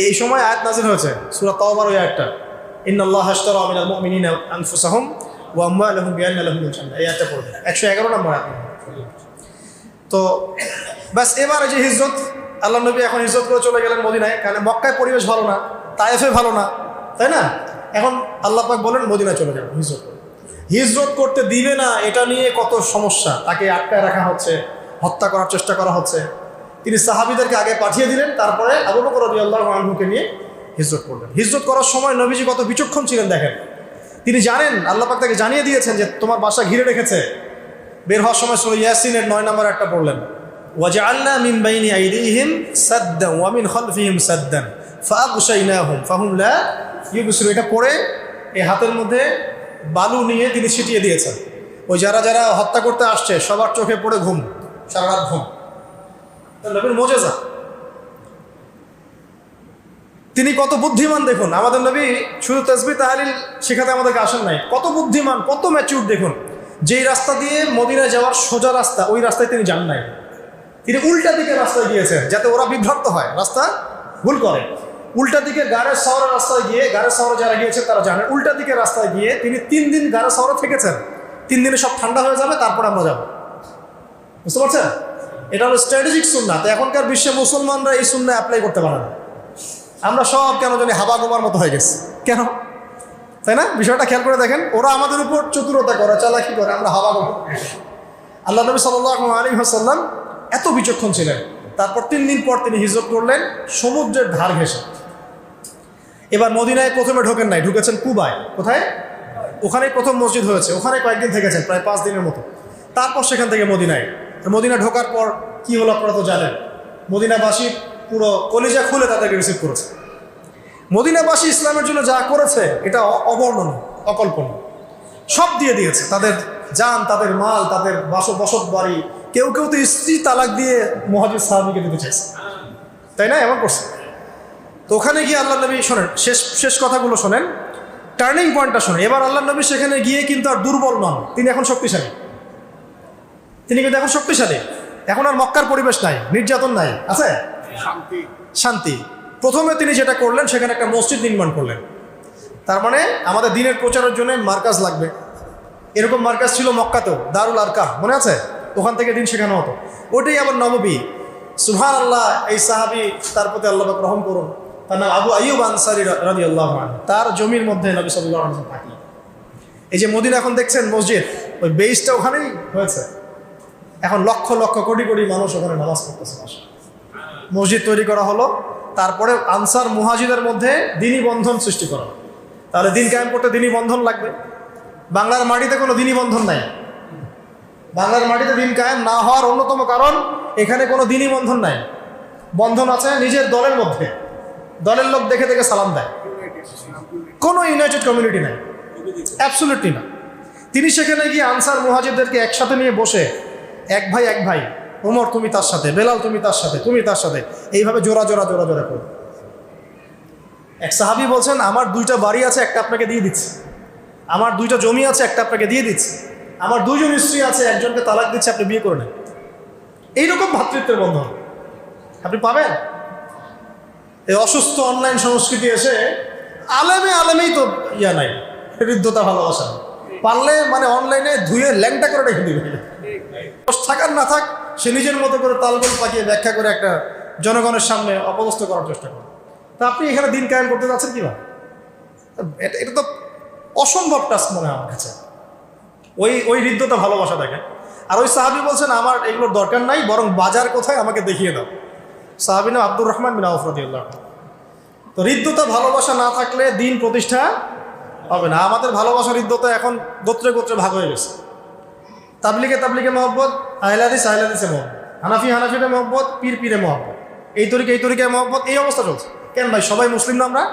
এই সময় আয়াত নাযিল হয়েছে সূরা তাওবার ওই আয়াতটা, ইন্নাল্লাহা আশতারা মিনাল মুমিনিনা আনফুসাহুম ওয়া আমওয়ালাহুম বিআন্না লাহুমুল জান্নাহ। এই আয়াতটা পড়বেন, 111 নম্বর আয়াত। তো বাস এবার যে হিজরত, আল্লাহ নবী এখন হিজরত করে চলে গেলেন মদিনায়। কারণ মক্কায় পরিবেশ ভালো না, তায়েফে ভালো না, তাই না? এখন আল্লাহ পাক বলেন মদিনায় চলে যাবেন হিজরত। হিজরত করতে দিবে না, এটা নিয়ে কত সমস্যা। তাকে আটকায় রাখা হচ্ছে, হত্যা করার চেষ্টা করা হচ্ছে। তিনি সাহাবীদেরকে আগে পাঠিয়ে দিলেন, তারপরে আবু বকর রাদিয়াল্লাহু আনহুকে নিয়ে হিজরত করলেন। হিজরত করার সময় নবীজি কত বিচক্ষণ ছিলেন দেখেন। তিনি জানেন, আল্লাহ পাক তাকে জানিয়ে দিয়েছেন যে তোমার বাসা ঘিরে রেখেছে। বের হওয়ার সময় সূরা ইয়াসিনের 9 নম্বর একটা পড়লেন, ওয়াজআলনা মিন বাইনি আইদিহিম সাদ্দান ওয়া মিন খালফিহিম সাদ্দান ফাআগশাইনাহুম ফাহুম লা ইউবসিরুন। এটা পড়ে এই হাতের মধ্যে বালু নিয়ে তিনি ছিটিয়ে দিয়েছেন। ওই যারা যারা হত্যা করতে আসছে সবার চোখে পড়ে ঘুম, সারা রাত ঘুম। নবীর মোজেজা। তিনি কত বুদ্ধিমান দেখুন। আমাদের নবী শুধু তাসবিহ তাহলিল শেখাতে আমাদেরকে আসেন নাই, কত বুদ্ধিমান, কত ম্যাচিউর দেখুন। যেই রাস্তা দিয়ে মদিনায় যাওয়ার সোজা রাস্তা, ওই রাস্তায় তিনি যান নাই। তিনি উল্টা দিকে রাস্তায় গিয়েছেন, যাতে ওরা বিভ্রান্ত হয়, রাস্তা ভুল করে। উল্টা দিকে গাড়ের শহরের রাস্তায় গিয়ে, গাড়ের শহরে যারা গিয়েছেন তারা জানেন, উল্টা দিকে রাস্তায় গিয়ে তিনি 3 দিন গাড়ের শহরে থেকেছেন। 3 দিনে সব ঠান্ডা হয়ে যাবে, তারপর আমরা যাব। বুঝতে পারছেন? এটা হলো স্ট্র্যাটেজিক সুন্নাত। এখনকার বিশ্বে মুসলমানরা এই সুন্নাহ অ্যাপ্লাই করতে পারে না। আমরা সব কেন জানি হাবা গোবার মতো হয়ে গেছে, কেন? তাই না? বিষয়টা খেয়াল করে দেখেন। ওরা আমাদের উপর চতুরতা করে, চালাকি করে, আমরা হাবা গোবার। আল্লাহ নবী সাল্লাল্লাহু আলাইহি ওয়াসাল্লাম এত বিচক্ষণ ছিলেন। তারপর 3 দিন পর তিনি হিজরত করলেন সমুদ্রের ধার ঘেঁষে। এবার মদিনায় প্রথমে ঢোকেন নাই, ঢুকেছেন কুবায়। কোথায়? ওখানেই প্রথম মসজিদ হয়েছে, ওখানে কয়েকদিন থেকেছেন, প্রায় 5 দিনের মতো। তারপর সেখান থেকে মদিনায়। মদিনা ঢোকার পর কি হলো আপনারা তো জানেন। মদিনাবাসী পুরো কলিজা খুলে তাদেরকে রিসিভ করেছে। মদিনাবাসী ইসলামের জন্য যা করেছে এটা অবর্ণনীয়, অকল্পনীয়। সব দিয়ে দিয়েছে, তাদের জান, তাদের মাল, তাদের বসত বাড়ি। কেউ কেউ তো স্ত্রী তালাক দিয়ে মুহাজির সাহাবীকে দিতে চাইছে, তাই না? এমন করছে। তো ওখানে গিয়ে আল্লাহ নবী শোনেন, শেষ কথাগুলো শোনেন, টার্নিং পয়েন্টটা শোনেন। এবার আল্লাহ নবী সেখানে গিয়ে কিন্তু আর দুর্বল নন, তিনি এখন শক্তিশালী। তিনি কিন্তু এখন শক্তিশালী। এখন আর মক্কার পরিবেশ নাই, নির্যাতন নাই, আছে শান্তি। প্রথমে তিনি যেটা করলেন, সেখানে একটা মসজিদ নির্মাণ করলেন। তার মানে আমাদের দ্বীনের প্রচারের জন্য মার্কাজ লাগবে। এরকম মার্কাজ ছিল মক্কাতেও, দারুল আরকাম, মনে আছে? ওখান থেকে দিন শেখানো হতো। ওটাই আবার নববী। সুবহানাল্লাহ। এই সাহাবী, তার প্রতি আল্লাহ পাক রহম করুন, তার নাম আবু আইয়ুব আনসারী রাদিয়াল্লাহু আনহু। তার জমির মধ্যে নবী সাল্লাল্লাহু আলাইহি ওয়াসাল্লাম থাকলেন। এই যে মদিনা এখন দেখছেন মসজিদ, ওই বেসটা ওখানেই হয়েছে। এখন লক্ষ লক্ষ কোটি কোটি মানুষ ওখানে নামাজ পড়তেছে। মসজিদ তৈরি করা হলো। তারপরে আনসার মুহাজিদের মধ্যে দ্বীনি বন্ধন সৃষ্টি করা। তাহলে দিন কায়েম করতে দিনই বন্ধন লাগবে। বাংলার মাটিতে কোনো দিনই বন্ধন নাই। বাংলার মাটিতে দিন কায়েম না হওয়ার অন্যতম কারণ এখানে কোনো দিনই বন্ধন নাই। বন্ধন আছে নিজের দলের মধ্যে, দলের লোক দেখে দেখে সালাম দেয়। কোনো ইউনাইটেড কমিউনিটি নাই, অ্যাবসলিউটলি না। তিনি সেখানে গিয়ে আনসার মুহাজিরদেরকে একসাথে নিয়ে বসে এক ভাই ওমর তুমি তার সাথে, বেলাল তুমি তার সাথে, তুমি তার সাথে, এইভাবে জোড়া করে। এক সাহাবী বলছেন আমার 2টা বাড়ি আছে, একটা আপনাকে দিয়ে দিচ্ছি। আমার 2টা জমি আছে, একটা আপনাকে দিয়ে দিচ্ছি। আমার 2জন স্ত্রী আছে, একজনকে তালাক দিচ্ছে, আপনি বিয়ে করে নেন। এইরকম ভ্রাতৃত্বের বন্ধন আপনি পাবেন? এই অসুস্থ অনলাইন সংস্কৃতি এসে আলেমেই তো নাই, হৃদ্যতা ভালোবাসা। পারলে মানে অনলাইনে ধুয়ে ল্যাংটা করে রেখে দিবে। থাকার না থাক, সে নিজের মতো করে তালগোল পাকিয়ে ব্যাখ্যা করে একটা জনগণের সামনে অপদস্থ করার চেষ্টা করে। তা আপনি এখানে দিন কায়েম করতে যাচ্ছেন কিভাবে? এটা তো অসম্ভব টাস্ক মনে হয় আমার কাছে। ওই হৃদ্যতা ভালোবাসা দেখেন। আর ওই সাহাবী বলছেন আমার এগুলোর দরকার নাই, বরং বাজার কোথায় আমাকে দেখিয়ে দাও। সাহাবী নাম আব্দুর রহমান বিন আউফ রাদিয়াল্লাহু আনহু। তো হৃদ্যতা ভালোবাসা না থাকলে দিন প্রতিষ্ঠা হবে না। আমাদের ভালোবাসার হৃদ্যতা এখন গোত্রে ভাগ হয়ে গেছে। তাবলিগে মহব্বত, আহলে হাদিসে মহব্বত, হানাফিতে মহব্বত, পীরে মহব্বত, এই তরিকায় মহব্বত, এই অবস্থা চলছে। কেন ভাই, সবাই মুসলিম না আমরা?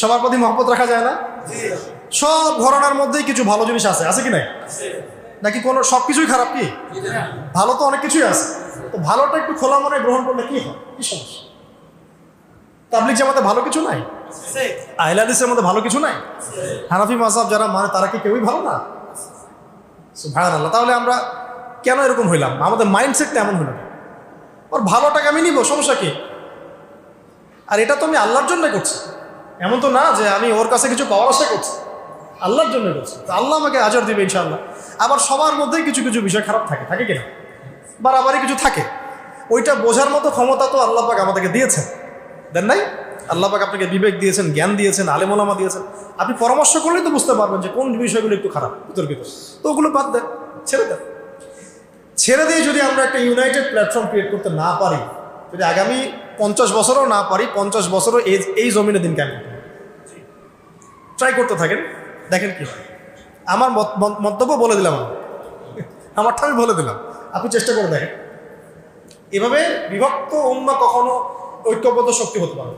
সবার প্রতি মহব্বত রাখা যায় না? সব ঘরানার মধ্যেই কিছু ভালো জিনিস আছে কি নাই? নাকি কোনো সব কিছুই খারাপ? কি ভালো তো অনেক কিছুই আছে। তো ভালোটা একটু খোলা মনে গ্রহণ করলে কি হয়? কি সমস্যা? তাবলিগ জামাতে ভালো কিছু নাই? আহলে হাদিসের মধ্যে ভালো কিছু নাই? হানাফি মাযহাব যারা মানে তারা কি কেউই ভালো না? সুবহানাল্লাহ। তাহলে আমরা কেন এরকম হইলাম? আমাদের মাইন্ডসেটটা এমন হলো। ওর ভালোটাকে আমি নিব, সমস্যা কি? আর এটা তো আমি আল্লাহর জন্য করছি, এমন তো না যে আমি ওর কাছে কিছু পাওয়ার আশা করছি। আল্লাহর জন্য করছি, তো আল্লাহ আমাকে আজর দিবে ইনশাআল্লাহ। আবার সবার মধ্যেই কিছু বিষয় খারাপ থাকে কিনা, বাড়াবাড়ি কিছু থাকে। ওইটা বোঝার মতো ক্ষমতা তো আল্লাহ পাক আমাদেরকে দিয়েছেন, দেন নাই? আল্লাহ পাক আপনাকে বিবেক দিয়েছেন, জ্ঞান দিয়েছেন, আলেম ওলামা দিয়েছেন। আপনি পরামর্শ করলেই তো বুঝতে পারবেন যে কোন বিষয়গুলো একটু খারাপ, বিতর্কিত। তো ওগুলো বাদ দেন, ছেড়ে দিয়ে যদি আমরা একটা ইউনাইটেড প্ল্যাটফর্ম ক্রিয়েট করতে না পারি, যদি আগামী 50 বছরও না পারি, 50 বছরও এই জমিনে দিন কেন ট্রাই করতে থাকেন, দেখেন কি হয়। আমার মন্তব্য বলে দিলাম, আমারটা আমি বলে দিলাম, আপনি চেষ্টা করে দেখেন। এভাবে বিভক্ত উম্মাহ কখনো ঐক্যবদ্ধ শক্তি হতে পারে।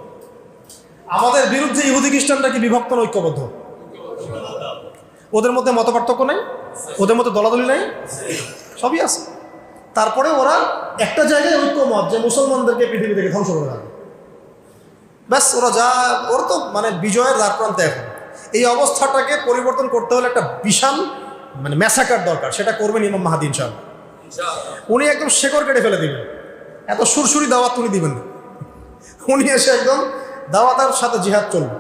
আমাদের বিরুদ্ধে ইহুদি খ্রিস্টানরা কি বিভক্ত না ঐক্যবদ্ধ? ওদের মধ্যে মত পার্থক্য নাই, ওদের মধ্যে দলাদলি নাই, সবই আছে। তারপরে ওরা একটা জায়গায় ঐক্যমত যে মুসলমানদেরকে পৃথিবী থেকে ধ্বংস করে রাখবে। ব্যাস, ওরা তো মানে বিজয়ের দ্বার প্রান্তে এখন। এই অবস্থাটাকে পরিবর্তন করতে হলে একটা বিশাল মানে ম্যাসাকার দরকার। সেটা করবেন ইমাম মাহদী ইনশাআল্লাহ। উনি একদম শেকড় কেটে ফেলে দিবেন। এত সুরসুরি দাওয়াত উনি দিবেন না। উনি এসে একদম দাওয়াতার সাথে জিহাদ চলবে।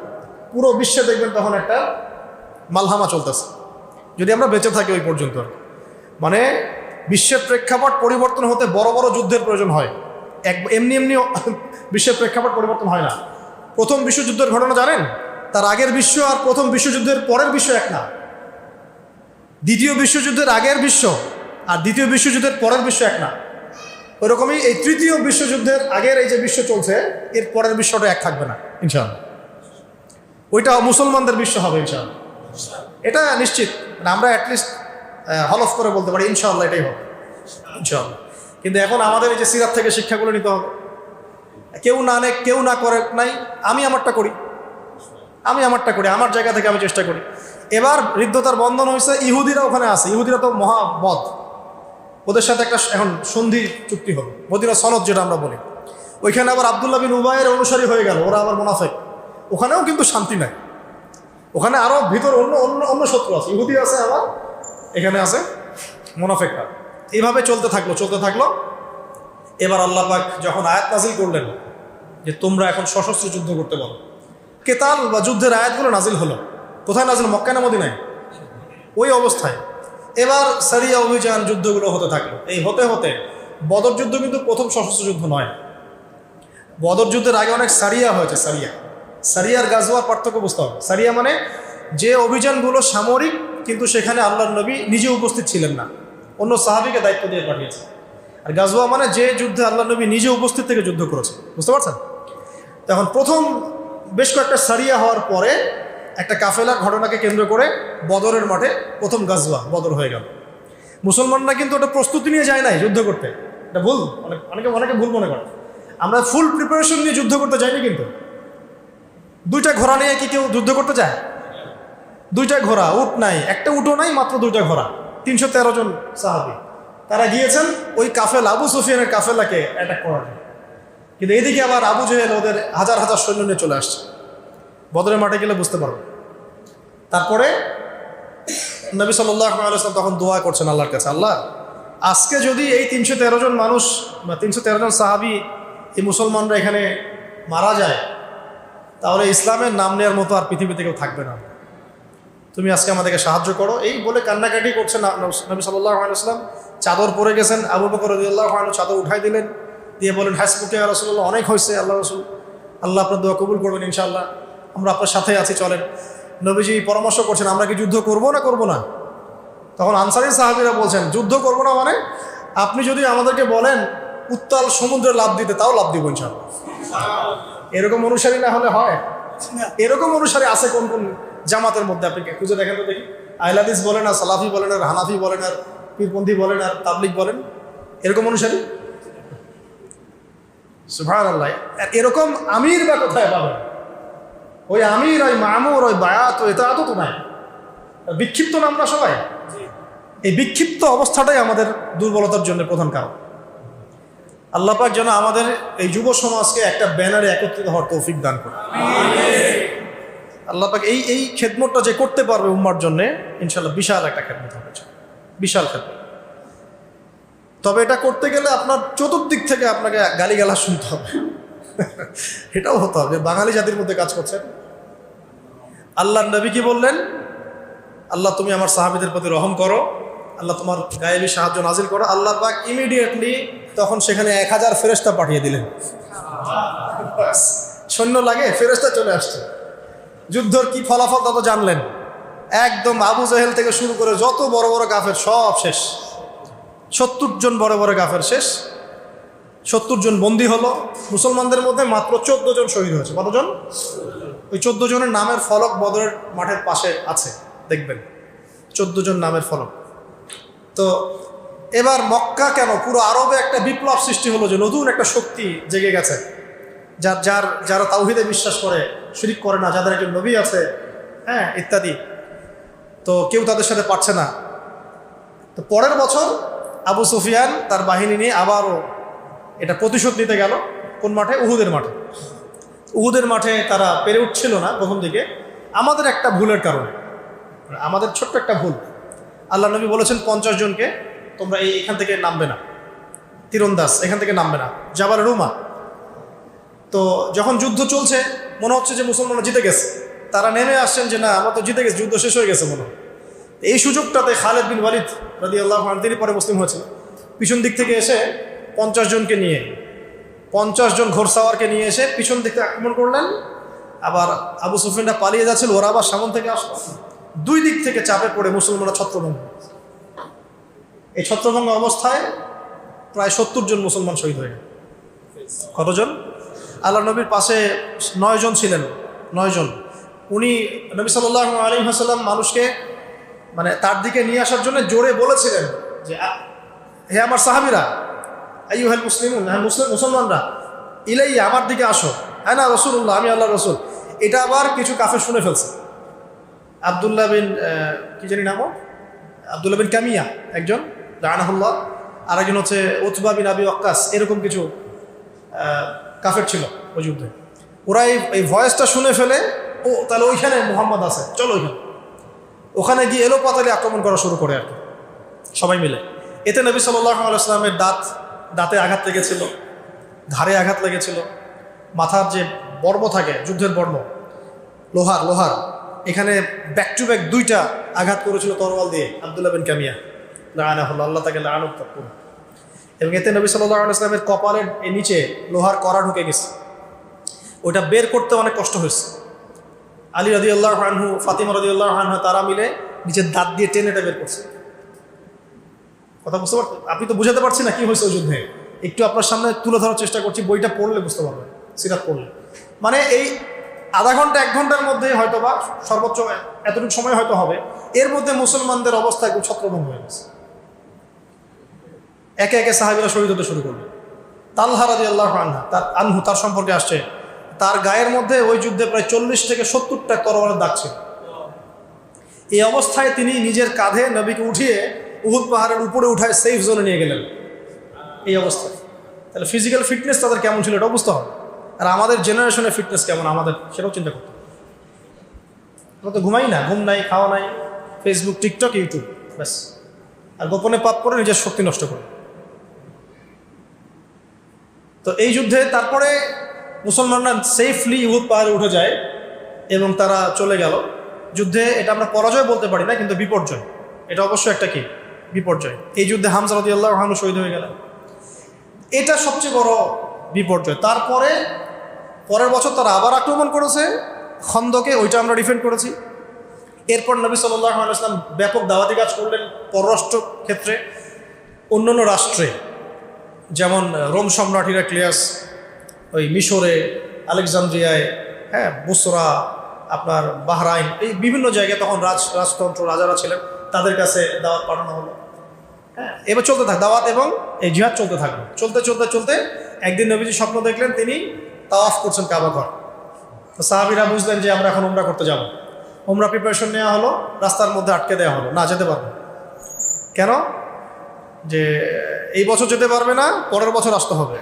পুরো বিশ্বে দেখবেন তখন একটা মালহামা চলতেছে, যদি আমরা বেঁচে থাকি ওই পর্যন্ত। মানে বিশ্বের প্রেক্ষাপট পরিবর্তন হতে বড় বড় যুদ্ধের প্রয়োজন হয়, এমনি বিশ্বের প্রেক্ষাপট পরিবর্তন হয় না। প্রথম বিশ্বযুদ্ধের ঘটনা জানেন? তার আগের বিশ্ব আর প্রথম বিশ্বযুদ্ধের পরের বিশ্ব এক না। দ্বিতীয় বিশ্বযুদ্ধের আগের বিশ্ব আর দ্বিতীয় বিশ্বযুদ্ধের পরের বিশ্ব এক না। ওইরকমই এই তৃতীয় বিশ্বযুদ্ধের আগের এই যে বিশ্ব চলছে, এর পরের বিশ্বটা এক থাকবে না ইনশাআল্লাহ। ওইটা মুসলমানদের বিশ্ব হবে ইনশাআল্লাহ, এটা নিশ্চিত। আমরা অ্যাটলিস্ট হলফ করে বলতে পারি ইনশাআল্লাহ এটাই হবে ইনশাআল্লাহ। কিন্তু এখন আমাদের এই যে সিরাত থেকে শিক্ষাগুলো নিতে হবে। কেউ না করে নাই, আমি আমারটা করি, আমার জায়গা থেকে আমি চেষ্টা করি। এবার হৃদ্যতার বন্ধন হয়েছে, ইহুদিরা ওখানে আছে। ইহুদিরা তো মহাবদ, ওদের সাথে একটা এখন সন্ধি চুক্তি হবে, মদিনা সনদ যেটা আমরা বলি। ওইখানে আবার আব্দুল্লাহ বিন উবাইয়ের অনুসারী হয়ে গেল, ওরা আবার মুনাফিক। ওখানেও কিন্তু শান্তি নাই, ওখানে আরো ভিতর অন্য শত্রু আছে। ইহুদি আছে, আবার এখানে আছে মুনাফিকরা। এইভাবে চলতে থাকলো। এবার আল্লাহ পাক যখন আয়াত নাজিল করলেন যে তোমরা এখন সশস্ত্র যুদ্ধ করতে বলো, কেতাল বা যুদ্ধের আয়াতগুলো নাজিল হলো। কোথায় নাজিল? মক্কা না মদিনায়? ওই অবস্থায় এবার সারিয়া অভিযান যুদ্ধগুলো হতে থাকলো। এই হতে বদর যুদ্ধ কিন্তু প্রথম সশস্ত্র যুদ্ধ নয়। বদর যুদ্ধের আগে অনেক সারিয়া হয়েছে। সারিয়ার গাজওয়ার পার্থক্য বুঝতে হবে। সারিয়া মানে যে অভিযানগুলো সামরিক, কিন্তু সেখানে আল্লাহর নবী নিজে উপস্থিত ছিলেন না, অন্য সাহাবীকে দায়িত্ব দিয়ে পাঠিয়েছে। আর গাজওয়া মানে যে যুদ্ধে আল্লাহর নবী নিজে উপস্থিত থেকে যুদ্ধ করেছে, বুঝতে পারছেন? তখন প্রথম বেশ কয়েকটা সারিয়া হওয়ার পরে একটা কাফেলার ঘটনাকে কেন্দ্র করে বদরের মাঠে প্রথম গাজওয়া বদর হয়ে গেল। মুসলমানরা কিন্তু ওটা প্রস্তুতি নিয়ে যায় নাই যুদ্ধ করতে, এটা ভুল, অনেকে ভুল মনে করে। আমরা ফুল প্রিপারেশন নিয়ে যুদ্ধ করতে যাইনি, কিন্তু দুইটা ঘোড়া নিয়ে কি কেউ যুদ্ধ করতে যায়? দুইটা ঘোড়া, উট নাই, একটা উটও নাই, মাত্র দুইটা ঘোড়া, 313 জন সাহাবী। তারা গিয়েছেন ওই কাফেলা, আবু সুফিয়ানের কাফেলাকে অ্যাটাক করার জন্য। কিন্তু এইদিকে আবার আবু জেহেল ওদের হাজার হাজার সৈন্য নিয়ে চলে আসছে। বদরের মাঠে গেলে বুঝতে পারবে। তারপরে নবী সাল্লাল্লাহু আলাইহি ওয়াসাল্লাম তখন দোয়া করছেন আল্লাহর কাছে, আল্লাহ আজকে যদি এই 313 জন মানুষ বা 313 জন সাহাবী এই মুসলমানরা এখানে মারা যায়, তাহলে ইসলামের নাম নেওয়ার মতো আর পৃথিবীতে কেউ থাকবে না। তুমি আজকে আমাদেরকে সাহায্য করো। এই বলে কান্নাকাটি করছেন নবী সাল্লাল্লাহু আলাইহি ওয়াসাল্লাম। চাদর পরে গেছেন, আবু বকর রাদিয়াল্লাহু আনহু চাদর উঠাই দিলেন, দিয়ে বলেন, হাসবুকা ইয়া রাসূলুল্লাহ, অনেক হয়েছে আল্লাহ রাসূল, আল্লাহ আপনার দোয়া কবুল করবেন ইনশাআল্লাহ, আমরা আপনার সাথে আছি, চলেন। নবীজি পরামর্শ করছেন, আমরা কি যুদ্ধ করবো না করবো না? তখন আনসারী সাহাবীরা বলছেন, যুদ্ধ করবো না মানে আপনি যদি আমাদেরকে বলেন উত্তাল সমুদ্রে লাফ দিতে, তাও লাফ দিব ইনশাআল্লাহ। এরকম অনুসারী না হলে হয়? এরকম অনুসারী আছে কোন কোন জামাতের মধ্যে? আপনি খুঁজে দেখেন তো দেখি। আহলে হাদিস বলেন আর সালাফি বলেন আর হানাফি বলেন আর পীরপন্থী বলেন আর তাবলিগ বলেন, এরকম অনুসারী? সুবহানাল্লাহ। এরকম আমির বা কোথায় পাবেন? ওই আমির, ওই মামুর, ওই বায়াত, এটা তো নাই। বিক্ষিপ্ত না আমরা সবাই? এই বিক্ষিপ্ত অবস্থাটাই আমাদের দুর্বলতার জন্য প্রধান কারণ। আল্লাহ পাক যেন আমাদের এই যুব সমাজকে একটা ব্যানারে একত্রিত হওয়ার তৌফিক দান করে। আল্লাহ পাক এই খেদমতটা যে করতে পারবে উম্মার জন্য, ইনশাআল্লাহ বিশাল একটা খেদমত হবে, বিশাল খেদমত। তবে এটা করতে গেলে আপনার চতুর্দিক থেকে আপনাকে গালিগালাজ শুনতে হবে, এটাও হতে হবে। বাঙালি জাতির মধ্যে কাজ করছেন। আল্লাহর নবী কি বললেন? আল্লাহ তুমি আমার সাহাবীদের প্রতি রহম করো, আল্লাহ তোমার গায়েবী সাহায্য নাজিল করো। আল্লাহ পাক ইমিডিয়েটলি তখন সেখানে 1000 ফেরেশতা পাঠিয়ে দিলেন। সৈন্য লাগে, ফেরেশতা চলে আসছে। যুদ্ধর কি ফলাফল তত জানলেন। একদম আবু জেহেল থেকে শুরু করে যত বড় বড় কাফের সব শেষ। 70 জন বড় বড় কাফের শেষ। 70 জন বন্দী হলো। মুসলমানদের মধ্যে মাত্র 14 জন শহীদ হয়েছে। কতজন? ওই 14 জনের নামের ফলক বদরের মাঠের পাশে আছে, দেখবেন 14 জন নামের ফলক। তো এবার মক্কা কেন, পুরো আরবে একটা বিপ্লব সৃষ্টি হলো যে নতুন একটা শক্তি জেগে গেছে, যারা তাওহীদে বিশ্বাস করে, শিরক করে না, যাদের একজন নবী আছে, হ্যাঁ, ইত্যাদি। তো কেউ তাদের সাথে পারছে না। তো পরের বছর আবু সুফিয়ান তার বাহিনী নিয়ে আবারও এটা প্রতিশোধ নিতে গেল। কোন মাঠে? উহুদের মাঠে। উহুদের মাঠে তারা পেরে উঠছিল না প্রথম দিকে, আমাদের একটা ভুলের কারণে, আমাদের ছোট্ট একটা ভুল। আল্লাহ নবী বলেছেন 50 জনকে তোমরা এখান থেকে নামবে না, তীরন্দাজ এখান থেকে নামবে না, জাবাল রুমা। তো যখন যুদ্ধ চলছে, মনে হচ্ছে যে মুসলমানরা জিতে গেছে, তারা নেমে আসছেন যে না আমরা তো জিতে গেছি, যুদ্ধ শেষ হয়ে গেছে মনে হয়। এই সুযোগটাতে খালেদ বিন ওয়ালিদ রাদিয়াল্লাহু আনহু, তিনি পরে মুসলিম হয়েছিল, পিছন দিক থেকে এসে 50 জনকে নিয়ে, 50 জন ঘোড়সাওয়ারকে নিয়ে এসে পিছন দিক থেকে আক্রমণ করলেন। আবার আবু সুফিয়ানরা পালিয়ে যাচ্ছিল, ওরা আবার সামন থেকে আসলো। দুই দিক থেকে চাপে পড়ে মুসলমানরা ছত্রভঙ্গ। এই ছত্রভঙ্গ অবস্থায় প্রায় 70 জন মুসলমান শহীদ হয়ে গেল। কতজন? আল্লাহ নবীর পাশে 9 জন ছিলেন, 9 জন। উনি নবী সাল্লাল্লাহু আলাইহি ওয়াসাল্লাম মানুষকে মানে তার দিকে নিয়ে আসার জন্য জোরে বলেছিলেন যে হে আমার সাহাবীরা, আইয়ুহাল মুসলিমুন, হ্যাঁ মুসলমানরা, ইলাইয়া, আমার দিকে আসো, হ্যাঁ না রাসূলুল্লাহ, আমি আল্লাহর রাসূল। এটা আবার কিছু কাফের শুনে ফেলছে। আব্দুল্লাহ বিন কি জানি নাম, আব্দুল্লাহ বিন কামিয়া একজন, লাআনাহুল্লাহ, আর একজন হচ্ছে উতবা বিন আবি ওয়াক্কাস, এরকম কিছু কাফের ছিল ওই যুদ্ধে। ওরা এই ভয়েসটা শুনে ফেলে, ও তাহলে ওইখানে মুহাম্মদ আছে, চলো ওইখানে। ওখানে গিয়ে এলো পাতালে আক্রমণ করা শুরু করে আর কি, সবাই মিলে। এতে নবী সাল্লাল্লাহু আলাইহি ওয়াসাল্লামের দাঁতে আঘাত লেগেছিল, ঘাড়ে আঘাত লেগেছিল, মাথার যে বর্ম থাকে, যুদ্ধের বর্ম, লোহার, এখানে ব্যাক টু ব্যাক 2টা আঘাত করেছিল তরোয়াল দিয়ে আব্দুল্লাহ বিন কামিয়া, লাআনাহুল্লাহ, আল্লাহ তাকে লাআনত করুন। এবং এতে নবী সাল্লাল্লাহু আলাইহি ওয়াসাল্লামের কপালের নিচে লোহার কড়া ঢুকে গেছে, ওইটা বের করতে অনেক কষ্ট হয়েছে। আলী রাদিয়াল্লাহু আনহু, ফাতিমা রাদিয়াল্লাহু আনহা, তারা মিলে নিচের দাঁত দিয়ে টেনে এটা বের করছে। কথা বুঝতে পারছেন? আপনি তো বুঝাতে পারছি না কি হয়েছে ওই যুদ্ধে, একটু আপনার সামনে তুলে ধরার চেষ্টা করছি, বইটা পড়লে বুঝতে পারবেন, সিরাত পড়লে। মানে এই আধা ঘন্টা 1 ঘন্টার মধ্যে হয়তো বা সর্বোচ্চ এতটুকু সময় হয়তো হবে, এর মধ্যে মুসলমানদের অবস্থা একদম ছত্রভঙ্গ হয়ে গেছে। একে একে সাহাবীরা শহীদ হতে শুরু করবে। তালহা রাদিয়াল্লাহু আনহু তার সম্পর্কে আসছে, তার গায়ের মধ্যে ওই যুদ্ধে প্রায় 40 থেকে 70টা তরবারের দাগ ছিল। এই অবস্থায় তিনি নিজের কাঁধে নবীকে উঠিয়ে উহুদ পাহাড়ের উপরে উঠায় সেফ জোনে নিয়ে গেলেন। এই অবস্থায় তাহলে ফিজিক্যাল ফিটনেস তাদের কেমন ছিল এটা বুঝতে হবে। আর আমাদের জেনারেশনের ফিটনেস কেমন আমাদের সেটাও চিন্তা করতে হবে। আমরা তো ঘুমাই না, ঘুম নাই, খাওয়া নাই, ফেসবুক, টিকটক, ইউটিউব, ব্যাস। আর গোপনে পাপ করে নিজের শক্তি নষ্ট করে। তো এই যুদ্ধে তারপরে মুসলমানরা সেফলি উহুদ পাহাড়ে উঠে যায় এবং তারা চলে গেল যুদ্ধে। এটা আমরা পরাজয় বলতে পারি না, কিন্তু বিপর্যয়, এটা অবশ্যই একটা কি বিপর্যয়। এই যুদ্ধে হামজা রাদিয়াল্লাহু আনহু শহীদ হয়ে গেলেন, এটা সবচেয়ে বড় বিপর্যয়। তারপরে পরের বছর তারা আবার আক্রমণ করেছে খন্দকে, ওইটা আমরা ডিফেন্ড করেছি। এরপর নবী সাল্লাল্লাহু আলাইহি ওয়াসাল্লাম ব্যাপক দাওয়াতি কাজ করলেন পররাষ্ট্র ক্ষেত্রে, অন্যান্য রাষ্ট্রে, যেমন রোম সম্রাট হিরাক্লিয়াস, ওই মিশরে, আলেকজান্দ্রিয়ায়, হ্যাঁ, বুসরা, আপনার বাহরাইন, এই বিভিন্ন জায়গায় তখন রাজতন্ত্র রাজারা ছিলেন, তাদের কাছে দাওয়াত পাঠানো হলো। হ্যাঁ, এবার চলতে থাক দাওয়াত এবং এই জিহাদ চলতে থাকলো। চলতে চলতে চলতে একদিন নবীজি স্বপ্ন দেখলেন তিনি তাওয়াফ করছেন কাবা ঘর। তো সাহাবীরা বুঝলেন যে আমরা এখন উমরা করতে যাব। উমরা প্রিপারেশন নেওয়া হলো, রাস্তার মধ্যে আটকে দেওয়া হলো, না যেতে পারবে। কেন? যে এই বছর যেতে পারবে না, পরের বছর আসতে হবে।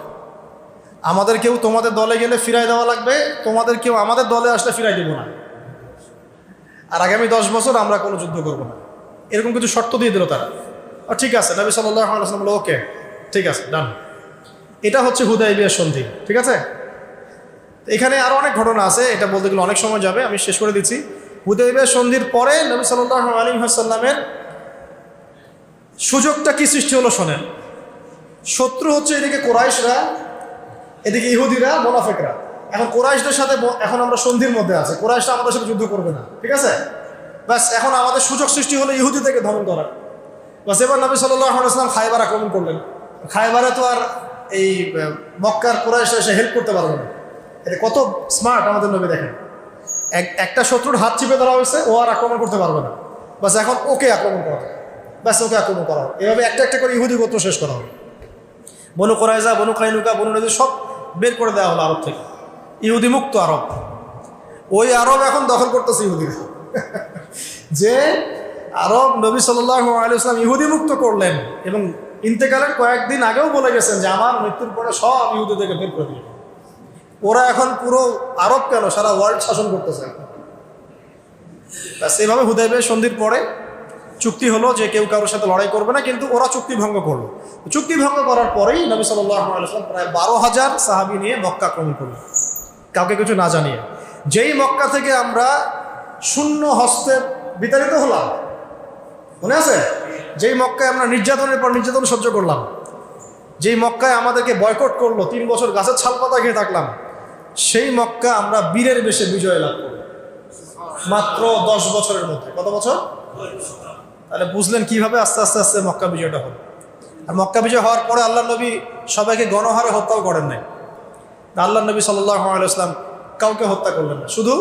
আমাদের কেউ তোমাদের দলে গেলে ফিরাই দেওয়া লাগবে, তোমাদের কেউ আমাদের দলে আসলে ফিরাই দেবো না, আর আগামী 10 বছর আমরা কোনো যুদ্ধ করবো না, এরকম কিছু শর্ত দিয়ে দিল তারা। ঠিক আছে, নবী সাল্লাল্লাহু আলাইহি ওয়াসাল্লাম বলল ওকে, ঠিক আছে, ডান। এটা হচ্ছে হুদায়বিয়ার সন্ধি, ঠিক আছে। এখানে আরও অনেক ঘটনা আছে, এটা বলতে গেলে অনেক সময় যাবে, আমি শেষ করে দিচ্ছি। হুদায়বিয়ার সন্ধির পরে নবী সাল্লাল্লাহু আলাইহি ওয়াসাল্লামের সুযোগটা কি সৃষ্টি হলো শোনেন। শত্রু হচ্ছে এদিকে কোরাইশরা, এদিকে ইহুদিরা, মুনাফিকরা। এখন কোরাইশদের সাথে এখন আমরা সন্ধির মধ্যে আছি, কোরাইশরা আমাদের সাথে যুদ্ধ করবে না, ঠিক আছে। ব্যাস এখন আমাদের সুযোগ সৃষ্টি হলো ইহুদি থেকে দমন করার। বাস এবার নবী সাল্লাল্লাহু আলাইহি ওয়াসাল্লাম খায়বার আক্রমণ করলেন। খায়বারে তো আর এই মক্কার কোরাইশরা এসে হেল্প করতে পারবে না। এটা কত স্মার্ট আমাদের নবী, দেখেন। একটা শত্রুর হাত চিপে ধরা হয়েছে, ও আর আক্রমণ করতে পারবে না। বাস এখন ওকে আক্রমণ করা হবে, ব্যাস ওকে আক্রমণ করা হবে। এভাবে একটা একটা করে ইহুদি গোত্র শেষ করা হবে। বনু কুরাইজা, বনু কাইনুকা, বনু নদী সব বের করে দেওয়া হলো আরব থেকে। ইহুদি মুক্ত আরব, ওই আরব এখন দখল করতেছে ইহুদিরা। যে আরব নবী সাল্লাল্লাহু আলাইহি ওয়াসাল্লাম ইহুদি মুক্ত করলেন এবং ইন্তেকালের কয়েকদিন আগেও বলে গেছেন যে আমার মৃত্যুর পরে সব ইহুদি থেকে বের করে দিলেন। ওরা এখন পুরো আরব কেন, সারা ওয়ার্ল্ড শাসন করতেছে। সেভাবে হুদায়বিয়া সন্ধির পরে চুক্তি হলো যে কেউ কারোর সাথে লড়াই করবে না, কিন্তু ওরা চুক্তি ভঙ্গ করলো। চুক্তি ভঙ্গ করার পরেই নবী সাল্লাল্লাহু আলাইহি ওয়াসাল্লাম প্রায় 12,000 সাহাবী নিয়ে মক্কা আক্রমণ করলেন, কাউকে কিছু না জানিয়ে। যেই মক্কা থেকে আমরা শূন্য হস্তে বিতাড়িত হলাম, মনে আছে? যেই মক্কায় আমরা নির্যাতনের পর নির্যাতন সহ্য করলাম, যেই মক্কায় আমাদেরকে বয়কট করলো, 3 বছর গাছের ছালপাতা খেয়ে থাকলাম, সেই মক্কা আমরা বীরের বেশে বিজয় লাভ করব মাত্র 10 বছরের মধ্যে। কত বছর? তাহলে বুঝলেন কিভাবে আস্তে আস্তে আস্তে মক্কা বিজয়টা হলো। আর মক্কা বিজয় হওয়ার পরে আল্লাহ নবী সবাইকে গণহারে হত্যাও করেন নাই। আল্লাহ নবী সাল্লাল্লাহু আলাইহি ওয়াসাল্লাম কাউকে হত্যা করলেন না, শুধু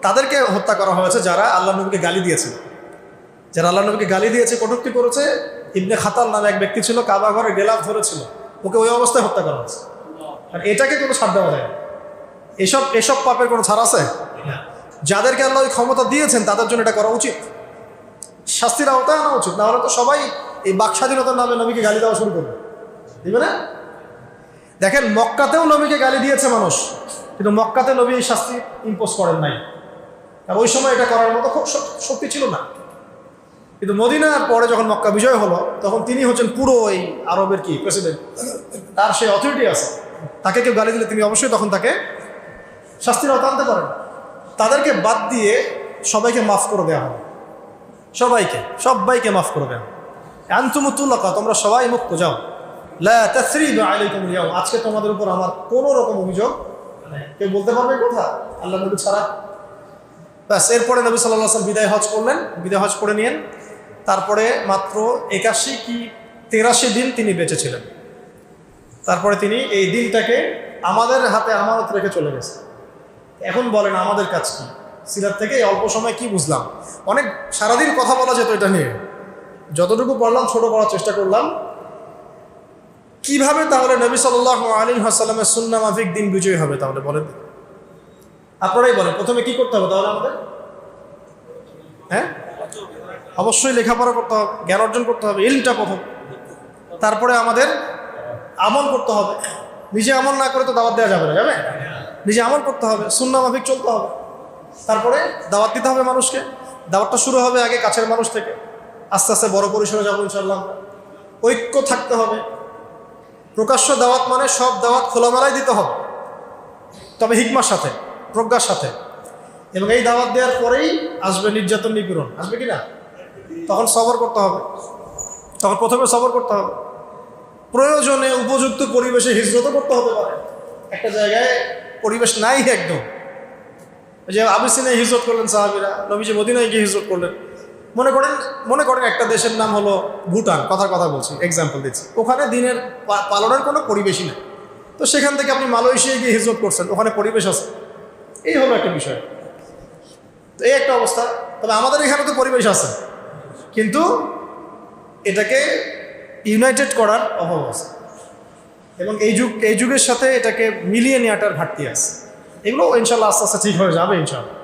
তাদেরকে হত্যা করা হয়েছে যারা আল্লাহ নবীকে গালি দিয়েছে। যারা আল্লাহ নবীকে গালি দিয়েছে, কটূক্তি করেছে, ইবনে খাতাল নামে এক ব্যক্তি ছিল, কাবা ঘরে গেলাফ ধরেছিল, ওকে ওই অবস্থায় হত্যা করা হয়েছে। আর এটাকে কোনো ছাড় দেওয়া যায় না। এসব পাপের কোনো ছাড় আছে? যাদেরকে আল্লাহ ওই ক্ষমতা দিয়েছেন তাদের জন্য এটা করা উচিত, শাস্তির আওতায় আনা উচিত। না হলে তো সবাই এই বাক স্বাধীনতার নামে নবীকে গালি দেওয়া শুরু করবে, দিবে না? দেখেন, মক্কাতেও নবীকে গালি দিয়েছে মানুষ, কিন্তু মক্কাতে নবী এই শাস্তি ইম্পোজ করেন নাই, আর ওই সময় এটা করার মতো খুব শক্তি ছিল না। কিন্তু মদিনার পরে যখন মক্কা বিজয় হলো, তখন তিনি হচ্ছেন পুরো এই আরবের কি প্রেসিডেন্ট, তার সেই অথরিটি আছে। তাকে কেউ গালি দিলে তিনি অবশ্যই তখন তাকে শাস্তির আওতায় আনতে পারেন। তাদেরকে বাদ দিয়ে সবাইকে মাফ করে দেওয়া হবে, সবাইকে মাফ করে দেওয়া। আনতুমুতুল্লাকা, তোমরা সবাই মুক্ত, যাও। লা তাসরিবা আলাইকুমুল ইয়াউম, আজকে তোমাদের উপর আমার কোনো রকম অভিযোগ নেই। কেউ বলতে পারবে কথা আল্লাহ নবী ছাড়া? ব্যাস, এরপরে নবী সাল্লাল্লাহু আলাইহি ওয়াসাল্লাম বিদায় হজ করলেন, বিদায় হজ করে নিয়েন। তারপরে মাত্র 81 কি 83 দিন তিনি বেঁচে ছিলেন। তারপরে তিনি এই দিনটাকে আমাদের হাতে আমানত রেখে চলে গেছেন। এখন বলেন আমাদের কাজ কি? সিরাত থেকে এই অল্প সময় কি বুঝলাম? অনেক সারাদিন কথা বলা যেত এটা নিয়ে, যতটুকু পড়লাম ছোট করার চেষ্টা করলাম। কিভাবে তাহলে নবী সাল্লাল্লাহু আলাইহি ওয়াসাল্লামের সুন্নাহ মাফিক দিন বিজয়ী হবে? তাহলে বলেন, আপনারাই বলেন, প্রথমে কি করতে হবে তাহলে আমাদের? হ্যাঁ, অবশ্যই লেখাপড়া করতে হবে, জ্ঞান অর্জন করতে হবে, ইলমটা প্রথম। তারপরে আমাদের আমল করতে হবে। নিজে আমল না করে তো দাওয়াত দেওয়া যাবে না, যাবে? নিজে আমল করতে হবে, সুন্নাহ মাফিক চলতে হবে। তারপরে দাওয়াত দিতে হবে মানুষকে। দাওয়াতটা শুরু হবে আগে কাছের মানুষ থেকে, আস্তে আস্তে বড় পরিসরে যাবো ইনশাআল্লাহ। ঐক্য থাকতে হবে। প্রকাশ্য দাওয়াত মানে সব দাওয়াত খোলামেলায় দিতে হবে, তবে হিকমার সাথে, প্রজ্ঞার সাথে। এবং এই দাওয়াত দেওয়ার পরেই আসবে নির্যাতন, নিপীড়ন আসবে কিনা? তখন সবর করতে হবে, তখন প্রথমে সবর করতে হবে। প্রয়োজনে উপযুক্ত পরিবেশে হিজরতও করতে হতে পারে। একটা জায়গায় পরিবেশ নাই একদম, যে আবিসিনিয়ায় হিজরত করলেন সাহাবীরা, নবীজি মদিনায় গিয়ে হিজরত করলেন। মনে করেন একটা দেশের নাম হলো ভুটান, কথা বলছি, এক্সাম্পল দিচ্ছি। ওখানে দিনের পালনের কোনো পরিবেশই নেই। তো সেখান থেকে আপনি মালয়েশিয়ায় গিয়ে হিজরত করছেন, ওখানে পরিবেশ আছে। এই হলো একটা বিষয়। তো এই একটা অবস্থা। তবে আমাদের এখানে তো পরিবেশ আছে, কিন্তু এটাকে ইউনাইটেড করার অভাব আছে, এবং এই যুগের সাথে এটাকে মিলিয়ে নেওয়াটার ঘাটতি আছে। এগুলো ইনশাল্লাহ আস্তে আস্তে ঠিক হয়ে যাবে ইনশাল্লাহ,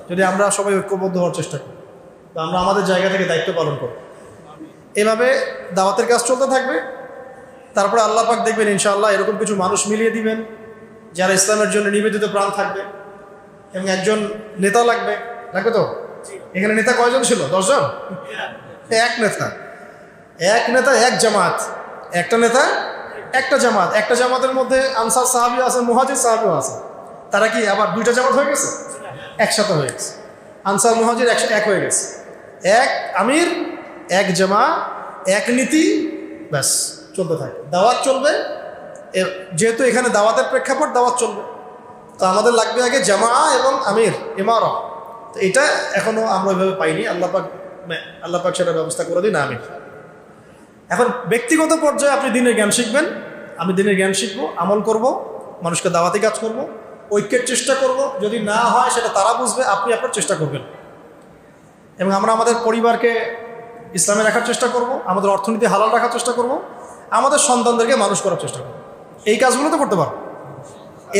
যদি আমরা সবাই ঐক্যবদ্ধ হওয়ার চেষ্টা করি, বা আমরা আমাদের জায়গা থেকে দায়িত্ব পালন করি। এভাবে দাওয়াতের কাজ চলতে থাকবে। তারপরে আল্লাহ পাক দেখবেন ইনশাআল্লাহ এরকম কিছু মানুষ মিলিয়ে দিবেন যারা ইসলামের জন্য নিবেদিত প্রাণ থাকবে, এবং একজন নেতা লাগবে তো। এখানে নেতা কয়জন ছিল? 10 জন? এক নেতা এক জামাত, একটা নেতা একটা জামাত। একটা জামাতের মধ্যে আনসার সাহাবী আছে, মুহাজির সাহাবীও আছে। তারা কি আবার দুইটা জামাত হয়ে গেছে? একসাথে হয়ে গেছে। আনসার মুহাজির এক হয়ে গেছে। এক আমির, এক জামা, এক নীতি, ব্যাস চলতে থাকে। দাওয়াত চলবে, যেহেতু এখানে দাওয়াতের প্রেক্ষাপট, দাওয়াত চলবে। তো আমাদের লাগবে আগে জামা এবং আমির, ইমারা। তো এটা এখনো আমরা ওইভাবে পাইনি। আল্লাহ পাক সেটা ব্যবস্থা করে দিন, আমির। এখন ব্যক্তিগত পর্যায়ে আপনি দিনের জ্ঞান শিখবেন, আমি দিনের জ্ঞান শিখবো, আমল করব, মানুষকে দাওয়াতি কাজ করব, ঐক্যের চেষ্টা করব। যদি না হয় সেটা তারা বুঝবে, আপনি আপনার চেষ্টা করবেন। এবং আমরা আমাদের পরিবারকে ইসলামে রাখার চেষ্টা করব, আমাদের অর্থনীতি হালাল রাখার চেষ্টা করব, আমাদের সন্তানদেরকে মানুষ করার চেষ্টা করব। এই কাজগুলো তো করতে পারবো।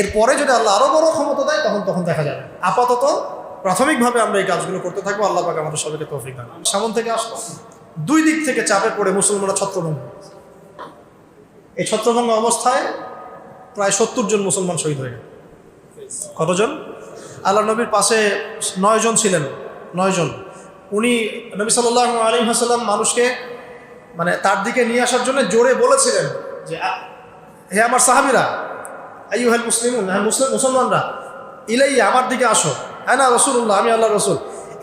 এরপরে যদি আল্লাহ আরও বড় ক্ষমতা দেয় তখন দেখা যাবে। আপাতত প্রাথমিকভাবে আমরা এই কাজগুলো করতে থাকবো। আল্লাহ পাক আমাদের সবাইকে তৌফিক দান। সামন থেকে আসলো, দুই দিক থেকে চাপে পড়ে মুসলমানরা ছত্রভঙ্গ। এই ছত্রভঙ্গ অবস্থায় প্রায় 70 জন মুসলমান শহীদ হয়ে গেল। কতজন? আল্লাহ নবীর পাশে 9 জন ছিলেন, 9 জন। উনি নবী সাল্লাল্লাহু আলাইহি ওয়াসাল্লাম মানুষকে মানে তার দিকে নিয়ে আসার জন্য জোরে বলেছিলেন যে, হে আমার সাহাবীরা, আইয়ুহাল মুসলিমুন, মুসলমানরা, ইলাইয়া, আমার দিকে আসো, আনা রাসূলুল্লাহ, আমি আল্লাহর রাসূল।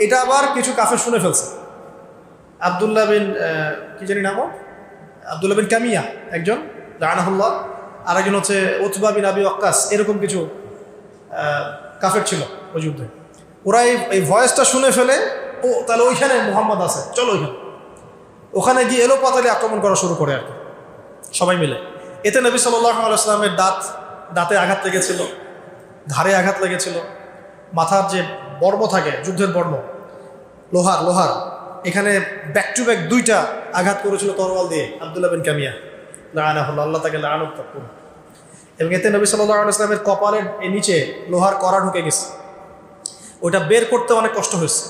এটা আবার কিছু কাফের শুনে ফেলছে। আব্দুল্লাহ বিন কি জানি নাম, আব্দুল্লাহ বিন কামিয়া একজন, লাআনাহুল্লাহ। আর একজন হচ্ছে উতবা বিন আবি ওয়াক্কাস। এরকম কিছু কাফের ছিল ওই যুদ্ধে। ওরা এই ভয়েসটা শুনে ফেলে, ও তাহলে ওইখানে মুহাম্মদ আছে, চলো ওখানে গিয়ে এলোপাতালি আক্রমণ করা শুরু করে আর কি, সবাই মিলে। এতে নবী সাল্লাল্লাহু আলাইহি ওয়াসাল্লামের দাঁতে আঘাত লেগেছিল, ঘাড়ে আঘাত লেগেছিল, মাথার যে বর্ম থাকে, যুদ্ধের বর্ম, লোহার, এখানে ব্যাক টু ব্যাক 2টা আঘাত করেছিল তরোয়াল দিয়ে আব্দুল্লাহ বিন কামিয়া, লাআনাহুল্লাহ, আল্লাহ তাকে লাআনত করুন। এবং এতে নবী সাল্লাল্লাহু আলাইহি ওয়াসাল্লামের কপালের নিচে লোহার কড়া ঢুকে গেছে। ওইটা বের করতে অনেক কষ্ট হয়েছে।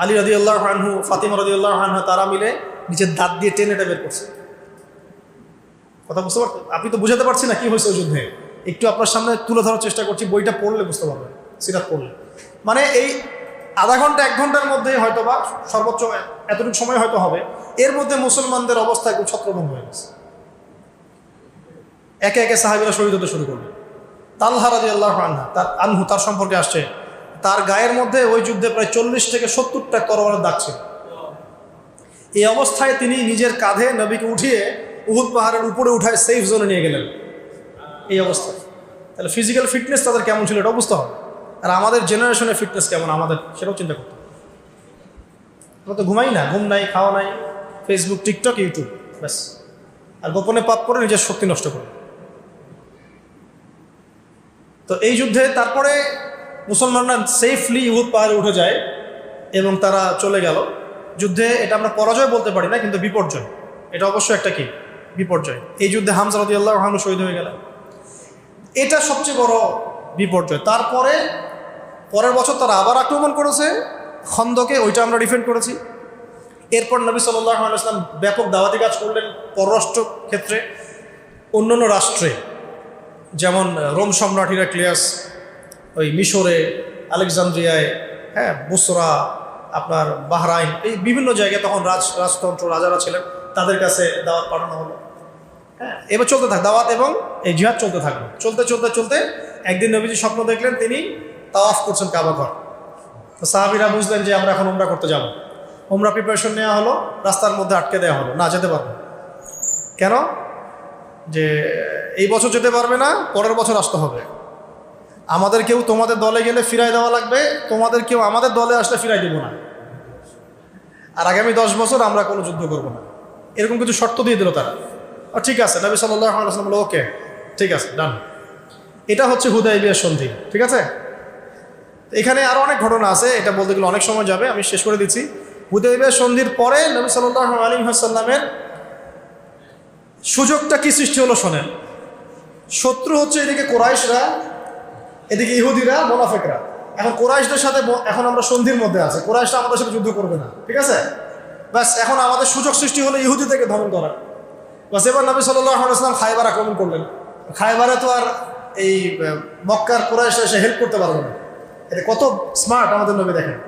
আলী রাদিয়াল্লাহু আনহু, ফাতিমা রাদিয়াল্লাহু আনহা, তারা মিলে নিচের দাঁত দিয়ে টেনে এটা বের করছে। কথা বুঝতে পারছেন? আপনি তো বুঝাতে পারছি না কি হয়েছে ওই যুদ্ধে, একটু আপনার সামনে তুলে ধরার চেষ্টা করছি। বইটা পড়লে বুঝতে পারবেন, সিরাত পড়লে। মানে এই আধা ঘন্টা 1 ঘন্টার মধ্যে হয়তো বা সর্বোচ্চ এতটুকু সময় হয়তো হবে, এর মধ্যে মুসলমানদের অবস্থা একটু ছত্রভঙ্গ হয়ে গেছে। একে একে সাহাবীরা শহীদ হতে শুরু করবে। তালহা রাদিয়াল্লাহু আনহু, তার সম্পর্কে আসছে, তার গায়ের মধ্যে ওই যুদ্ধে প্রায় 40 থেকে 70টা তরবারের দাগ ছিল। এই অবস্থায় তিনি নিজের কাঁধে নবীকে উঠিয়ে উহুদ পাহাড়ের উপরে উঠায় সেফ জোনে নিয়ে গেলেন। এই অবস্থায় তাহলে ফিজিক্যাল ফিটনেস তাদের কেমন ছিল এটা বুঝতে হবে। আর আমাদের জেনারেশনের ফিটনেস কেমন আমাদের, সেটাও চিন্তা করতে হবে। আমরা তো ঘুমাই না, ঘুম নাই, খাওয়া নাই, ফেসবুক, টিকটক, ইউটিউব, ব্যাস। আর গোপনে পাপ করে নিজের শক্তি নষ্ট করে। তো এই যুদ্ধে তারপরে মুসলমানরা সেফলি উহুদ পাহাড়ে উঠে যায় এবং তারা চলে গেল যুদ্ধে। এটা আমরা পরাজয় বলতে পারি না, কিন্তু বিপর্যয়, এটা অবশ্যই একটা কি বিপর্যয়। এই যুদ্ধে হামজা রাদিয়াল্লাহু আনহু শহীদ হয়ে গেলেন, এটা সবচেয়ে বড় বিপর্যয়। তারপরে পরের বছর তারা আবার আক্রমণ করেছে খন্দকে, ওইটা আমরা ডিফেন্ড করেছি। এরপর নবী সাল্লাল্লাহু আলাইহি ওয়াসাল্লাম ব্যাপক দাওয়াতি কাজ করলেন পররাষ্ট্র ক্ষেত্রে, অন্যান্য রাষ্ট্রে, যেমন রোম সম্রাট হিরাক্লিয়াস, ওই মিশরে, আলেকজান্দ্রিয়ায়, হ্যাঁ, বুসরা, আপনার বাহরাইন, এই বিভিন্ন জায়গায় তখন রাজতন্ত্র রাজারা ছিলেন, তাদের কাছে দাওয়াত পাঠানো হলো। হ্যাঁ, এবার চলতে থাক দাওয়াত এবং এই জিহাদ চলতে থাকলো। চলতে চলতে চলতে একদিন নবীজি স্বপ্ন দেখলেন তিনি তাওয়াফ করছেন কাবা ঘর। তো সাহাবীরা বুঝলেন যে আমরা এখন উমরা করতে যাব। উমরা প্রিপারেশন নেওয়া হলো, রাস্তার মধ্যে আটকে দেওয়া হলো, না যেতে পারবে। কেন? যে এই বছর যেতে পারবে না, পরের বছর আসতে হবে। আমাদের কেউ তোমাদের দলে গেলে ফিরাই দেওয়া লাগবে, তোমাদের কেউ আমাদের দলে আসলে ফিরাই দেবো না, আর আগামী 10 বছর আমরা কোনো যুদ্ধ করবো না, এরকম কিছু শর্ত দিয়ে দিল তারা। ঠিক আছে, নবী সাল্লাল্লাহু আলাইহি ওয়াসাল্লাম বলল ওকে ঠিক আছে, ডান। এটা হচ্ছে হুদায়বিয়ার সন্ধি, ঠিক আছে। এখানে আরও অনেক ঘটনা আছে, এটা বলতে গেলে অনেক সময় যাবে, আমি শেষ করে দিচ্ছি। হুদায়বিয়ার সন্ধির পরে নবী সাল্লাল্লাহু আলাইহি ওয়াসাল্লামের সুযোগটা কি সৃষ্টি হলো শোনেন। শত্রু হচ্ছে এদিকে কুরাইশরা, এদিকে ইহুদিরা, মুনাফিকরা। এখন কুরাইশদের সাথে এখন আমরা সন্ধির মধ্যে আছি, কুরাইশরা আমাদের সাথে যুদ্ধ করবে না, ঠিক আছে। ব্যাস এখন আমাদের সুযোগ সৃষ্টি হলো ইহুদি থেকে দমন করার। বাস এবার নবী সাল্লাল্লাহু আলাইহি ওয়াসাল্লাম খায়বার আক্রমণ করলেন। খায়বারে তো আর এই মক্কার কুরাইশরা এসে হেল্প করতে পারবে না। এটা কত স্মার্ট আমাদের নবী, দেখেন।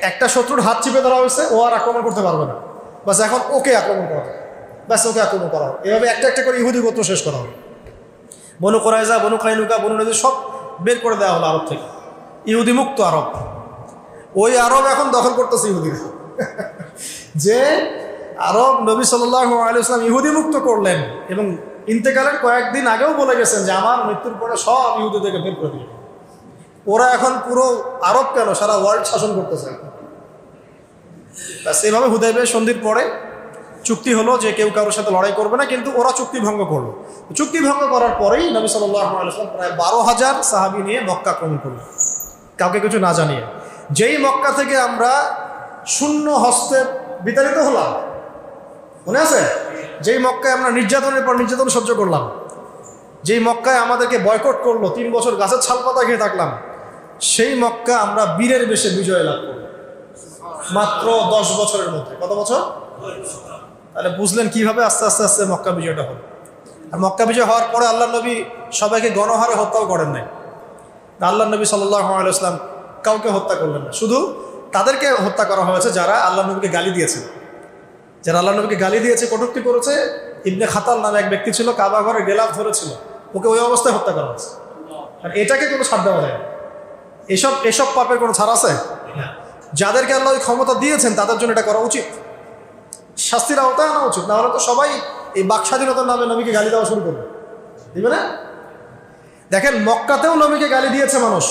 একটা শত্রুর হাত চিপে ধরা হয়েছে, ও আর আক্রমণ করতে পারবে না, বাস এখন ওকে আক্রমণ করা হবে, ব্যাস ওকে আক্রমণ করা হবে। এভাবে একটা একটা করে ইহুদি গোত্র শেষ করা হবে। বনু কুরাইজা, বনু কাইনুকা, বনু নদী সব বের করে দেওয়া হলো আরব থেকে। ইহুদি মুক্ত আরব, ওই আরব এখন দখল করতেছে ইহুদিরা। যে আরব নবী সাল্লাল্লাহু আলাইহি ওয়াসাল্লাম ইহুদি মুক্ত করলেন এবং ইন্তেকালের কয়েকদিন আগেও বলে গেছেন যে আমার মৃত্যুর পরে সব ইহুদি থেকে বের করে দিলেন। ওরা এখন পুরো আরব কেন, সারা ওয়ার্ল্ড শাসন করতেছে। ব্যাস এইভাবে হুদায়বিয়া সন্ধির পরে চুক্তি হলো যে কেউ কারোর সাথে লড়াই করবে না, কিন্তু ওরা চুক্তি ভঙ্গ করলো। চুক্তি ভঙ্গ করার পরেই নবী সাল্লাল্লাহু আলাইহি ওয়াসাল্লাম প্রায় 12,000 সাহাবী নিয়ে মক্কা আক্রমণ করলো, কাউকে কিছু না জানিয়ে। যেই মক্কা থেকে আমরা শূন্য হস্তে বিতাড়িত হলাম, মনে আছে? যেই মক্কায় আমরা নির্যাতনের পর নির্যাতন সহ্য করলাম, যেই মক্কায় আমাদেরকে বয়কট করলো, 3 বছর গাছের ছাল পাতা খেয়ে থাকলাম, সেই মক্কা আমরা বীরের বেশে বিজয় লাভ করব মাত্র 10 বছরের মধ্যে। কত বছর? তাহলে বুঝলেন কিভাবে আস্তে আস্তে আস্তে মক্কা বিজয়টা হলো। আর মক্কা বিজয় হওয়ার পরে আল্লাহ নবী সবাইকে গণহারে হত্যাও করেন নাই। আল্লাহ নবী সাল্লাল্লাহু আলাইহি ওয়াসাল্লাম কাউকে হত্যা করলেন না, শুধু তাদেরকে হত্যা করা হয়েছে যারা আল্লাহ নবীকে গালি দিয়েছে। যারা আল্লাহ নবীকে গালি দিয়েছে, কটূক্তি করেছে, ইবনে খাতাল নামে এক ব্যক্তি ছিল, কাবা ঘরে গেলাফ ধরেছিল, ওকে ওই অবস্থায় হত্যা করা হয়েছে। আর এটাকে কোনো ছাড় দেওয়া যায় না। এসব পাপের কোনো ছাড় আছে? যাদেরকে আল্লাহ ওই ক্ষমতা দিয়েছেন তাদের জন্য এটা করা উচিত, শাস্তির আওতায় আনা উচিত। না হলে তো সবাই এই বাক স্বাধীনতার নামে নবীকে গালি দেওয়া শুরু করবে, দিবে না? দেখেন, মক্কাতেও নবীকে গালি দিয়েছে মানুষ,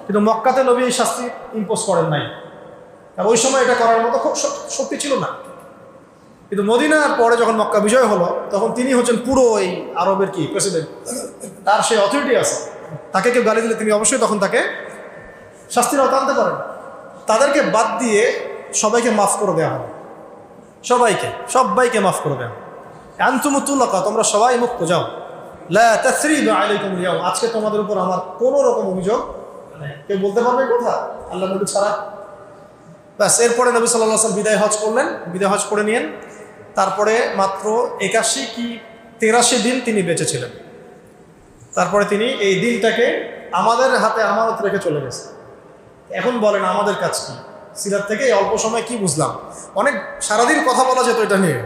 কিন্তু মক্কাতে নবী এই শাস্তি ইম্পোজ করেন নাই, আর ওই সময় এটা করার মতো খুব শক্তি ছিল না। কিন্তু মদিনার পরে যখন মক্কা বিজয় হলো, তখন তিনি হচ্ছেন পুরো এই আরবের কি প্রেসিডেন্ট, তার সেই অথরিটি আছে। তাকে কেউ গালি দিলে তিনি অবশ্যই তখন তাকে শাস্তির আওতায় আনতে পারেন। তাদেরকে বাদ দিয়ে সবাইকে মাফ করে দেওয়া হবে, সবাইকে মাফ করে দেওয়া। আনতুমুতুল্লাকা, তোমরা সবাই মুক্ত, যাও। লা তাসরিবা আলাইকুমুল ইয়াউম, আজকে তোমাদের উপর আমার কোনো রকম অভিযোগ কেউ বলতে পারবে কথা আল্লাহ নবী ছাড়া। ব্যাস এরপরে নবী সাল্লাল্লাহু আলাইহি ওয়াসাল্লাম বিদায় হজ করলেন, বিদায় হজ করে নিয়েন। তারপরে মাত্র 81 কি 83 দিন তিনি বেঁচে ছিলেন। তারপরে তিনি এই দিনটাকে আমাদের হাতে আমানত রেখে চলে গেছে। এখন বলেন আমাদের কাজ কি? সিরাত থেকে অল্প সময় কি বুঝলাম? অনেক সারাদিন কথা বলা যেত এটা নিয়ে,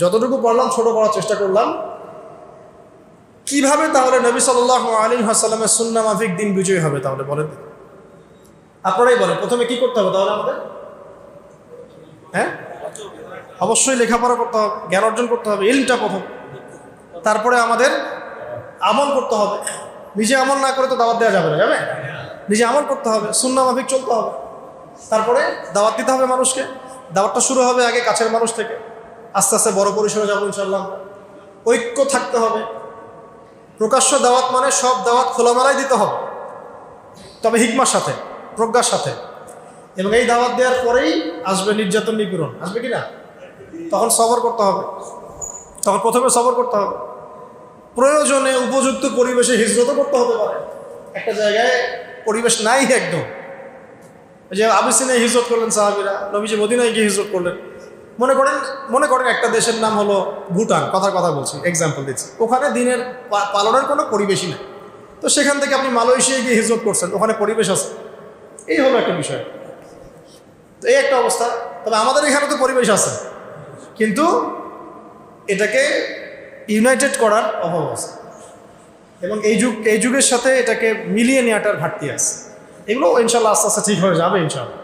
যতটুকু পড়লাম ছোট করার চেষ্টা করলাম। কিভাবে তাহলে নবী সাল্লাল্লাহু আলাইহি ওয়াসাল্লামের সুন্নাহ মাফিক দিন বিজয় হবে? তাহলে বলেন, আপনারাই বলেন, প্রথমে কি করতে হবে তাহলে আমাদের? হ্যাঁ, অবশ্যই লেখাপড়া করতে হবে, জ্ঞান অর্জন করতে হবে, ইলমটা প্রথম। তারপরে আমাদের আমল করতে হবে। নিজে আমল না করে তো দাওয়াত দেওয়া যাবে না, যাবে? নিজে আমল করতে হবে, সুন্নাহ মাফিক চলতে হবে। তারপরে দাওয়াত দিতে হবে মানুষকে। দাওয়াতটা শুরু হবে আগে কাছের মানুষ থেকে, আস্তে আস্তে বড় পরিসরে যাবো ইনশাআল্লাহ। ঐক্য থাকতে হবে, প্রকাশ্য দাওয়াত মানে সব দাওয়াত খোলামেলাই দিতে হবে, তবে হিকমার সাথে, প্রজ্ঞার সাথে। এবং এই দাওয়াত দেওয়ার পরেই আসবে নির্যাতন, নিপীড়ন আসবে কি না? তখন সবর করতে হবে, তখন প্রথমে সবর করতে হবে। প্রয়োজনে উপযুক্ত পরিবেশে হিজরতও করতে হতে পারে। একটা জায়গায় পরিবেশ নাই একদম, যে আবিসিনিয়ায় হিজরত করলেন সাহাবীরা, নবীজি মদিনায় গিয়ে হিজরত করলেন। মনে করেন একটা দেশের নাম হলো ভুটান, কথার কথা বলছি, এক্সাম্পল দিচ্ছি। ওখানে দিনের পালনের কোনো পরিবেশই নেই। তো সেখান থেকে আপনি মালয়েশিয়ায় গিয়ে হিজরত করছেন, ওখানে পরিবেশ আছে। এই হলো একটা বিষয়। তো এই একটা অবস্থা। তবে আমাদের এখানে তো পরিবেশ আছে, কিন্তু এটাকে ইউনাইটেড করার অভাব আছে, এবং এই যুগের সাথে এটাকে মিলিয়ে নেওয়াটার ঘাটতি আছে। এগুলো ইনশাল্লাহ আস্তে আস্তে ঠিক হয়ে যাবে ইনশাল্লাহ,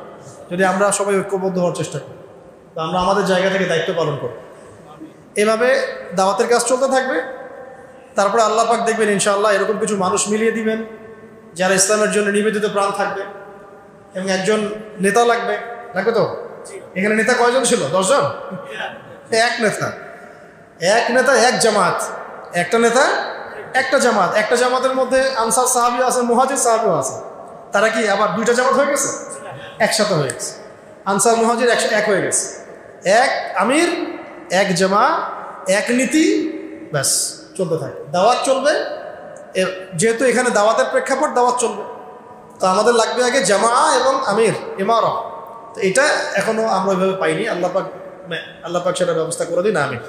যদি আমরা সবাই ঐক্যবদ্ধ হওয়ার চেষ্টা করি, তো আমরা আমাদের জায়গা থেকে দায়িত্ব পালন করব। এভাবে দাওয়াতের কাজ চলতে থাকবে। তারপরে আল্লাহ পাক দেখবেন ইনশাআল্লাহ এরকম কিছু মানুষ মিলিয়ে দিবেন যারা ইসলামের জন্য নিবেদিত প্রাণ থাকবে, এবং একজন নেতা লাগবে তো। এখানে নেতা কয়জন ছিল? 10 জন। এক নেতা এক জামাত, একটা নেতা একটা জামাত। একটা জামাতের মধ্যে আনসার সাহাবী আছে, মুহাজির সাহাবীও আছে। তারা কি আবার দুইটা জামাত হয়ে গেছে? একসাথে হয়ে গেছে। আনসার মুহাজির এক হয়ে গেছে। এক আমির, এক জামা, এক নীতি, ব্যাস চলতে থাকে। দাওয়াত চলবে, যেহেতু এখানে দাওয়াতের প্রেক্ষাপট, দাওয়াত চলবে। তো আমাদের লাগবে আগে জামা এবং আমির, ইমারা। তো এটা এখনো আমরা ওইভাবে পাইনি। আল্লাহ পাক সেটা ব্যবস্থা করে দিন, আমির।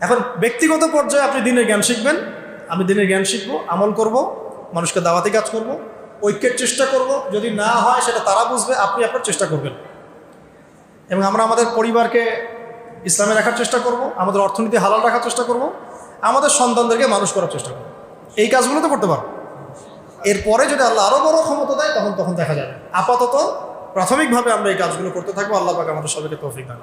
এখন ব্যক্তিগত পর্যায়ে আপনি দিনের জ্ঞান শিখবেন, আমি দিনের জ্ঞান শিখবো, আমল করব, মানুষকে দাওয়াতি কাজ করব, ঐক্যের চেষ্টা করব। যদি না হয় সেটা তারা বুঝবে, আপনি আপনার চেষ্টা করবেন। এবং আমরা আমাদের পরিবারকে ইসলামে রাখার চেষ্টা করব, আমাদের অর্থনীতি হালাল রাখার চেষ্টা করব, আমাদের সন্তানদেরকে মানুষ করার চেষ্টা করব। এই কাজগুলো তো করতে পারবো। এরপরে যদি আল্লাহ আরও বড় ক্ষমতা দেয় তখন দেখা যাবে। আপাতত প্রাথমিকভাবে আমরা এই কাজগুলো করতে থাকবো। আল্লাহ পাক আমাদের সবাইকে তৌফিক দান।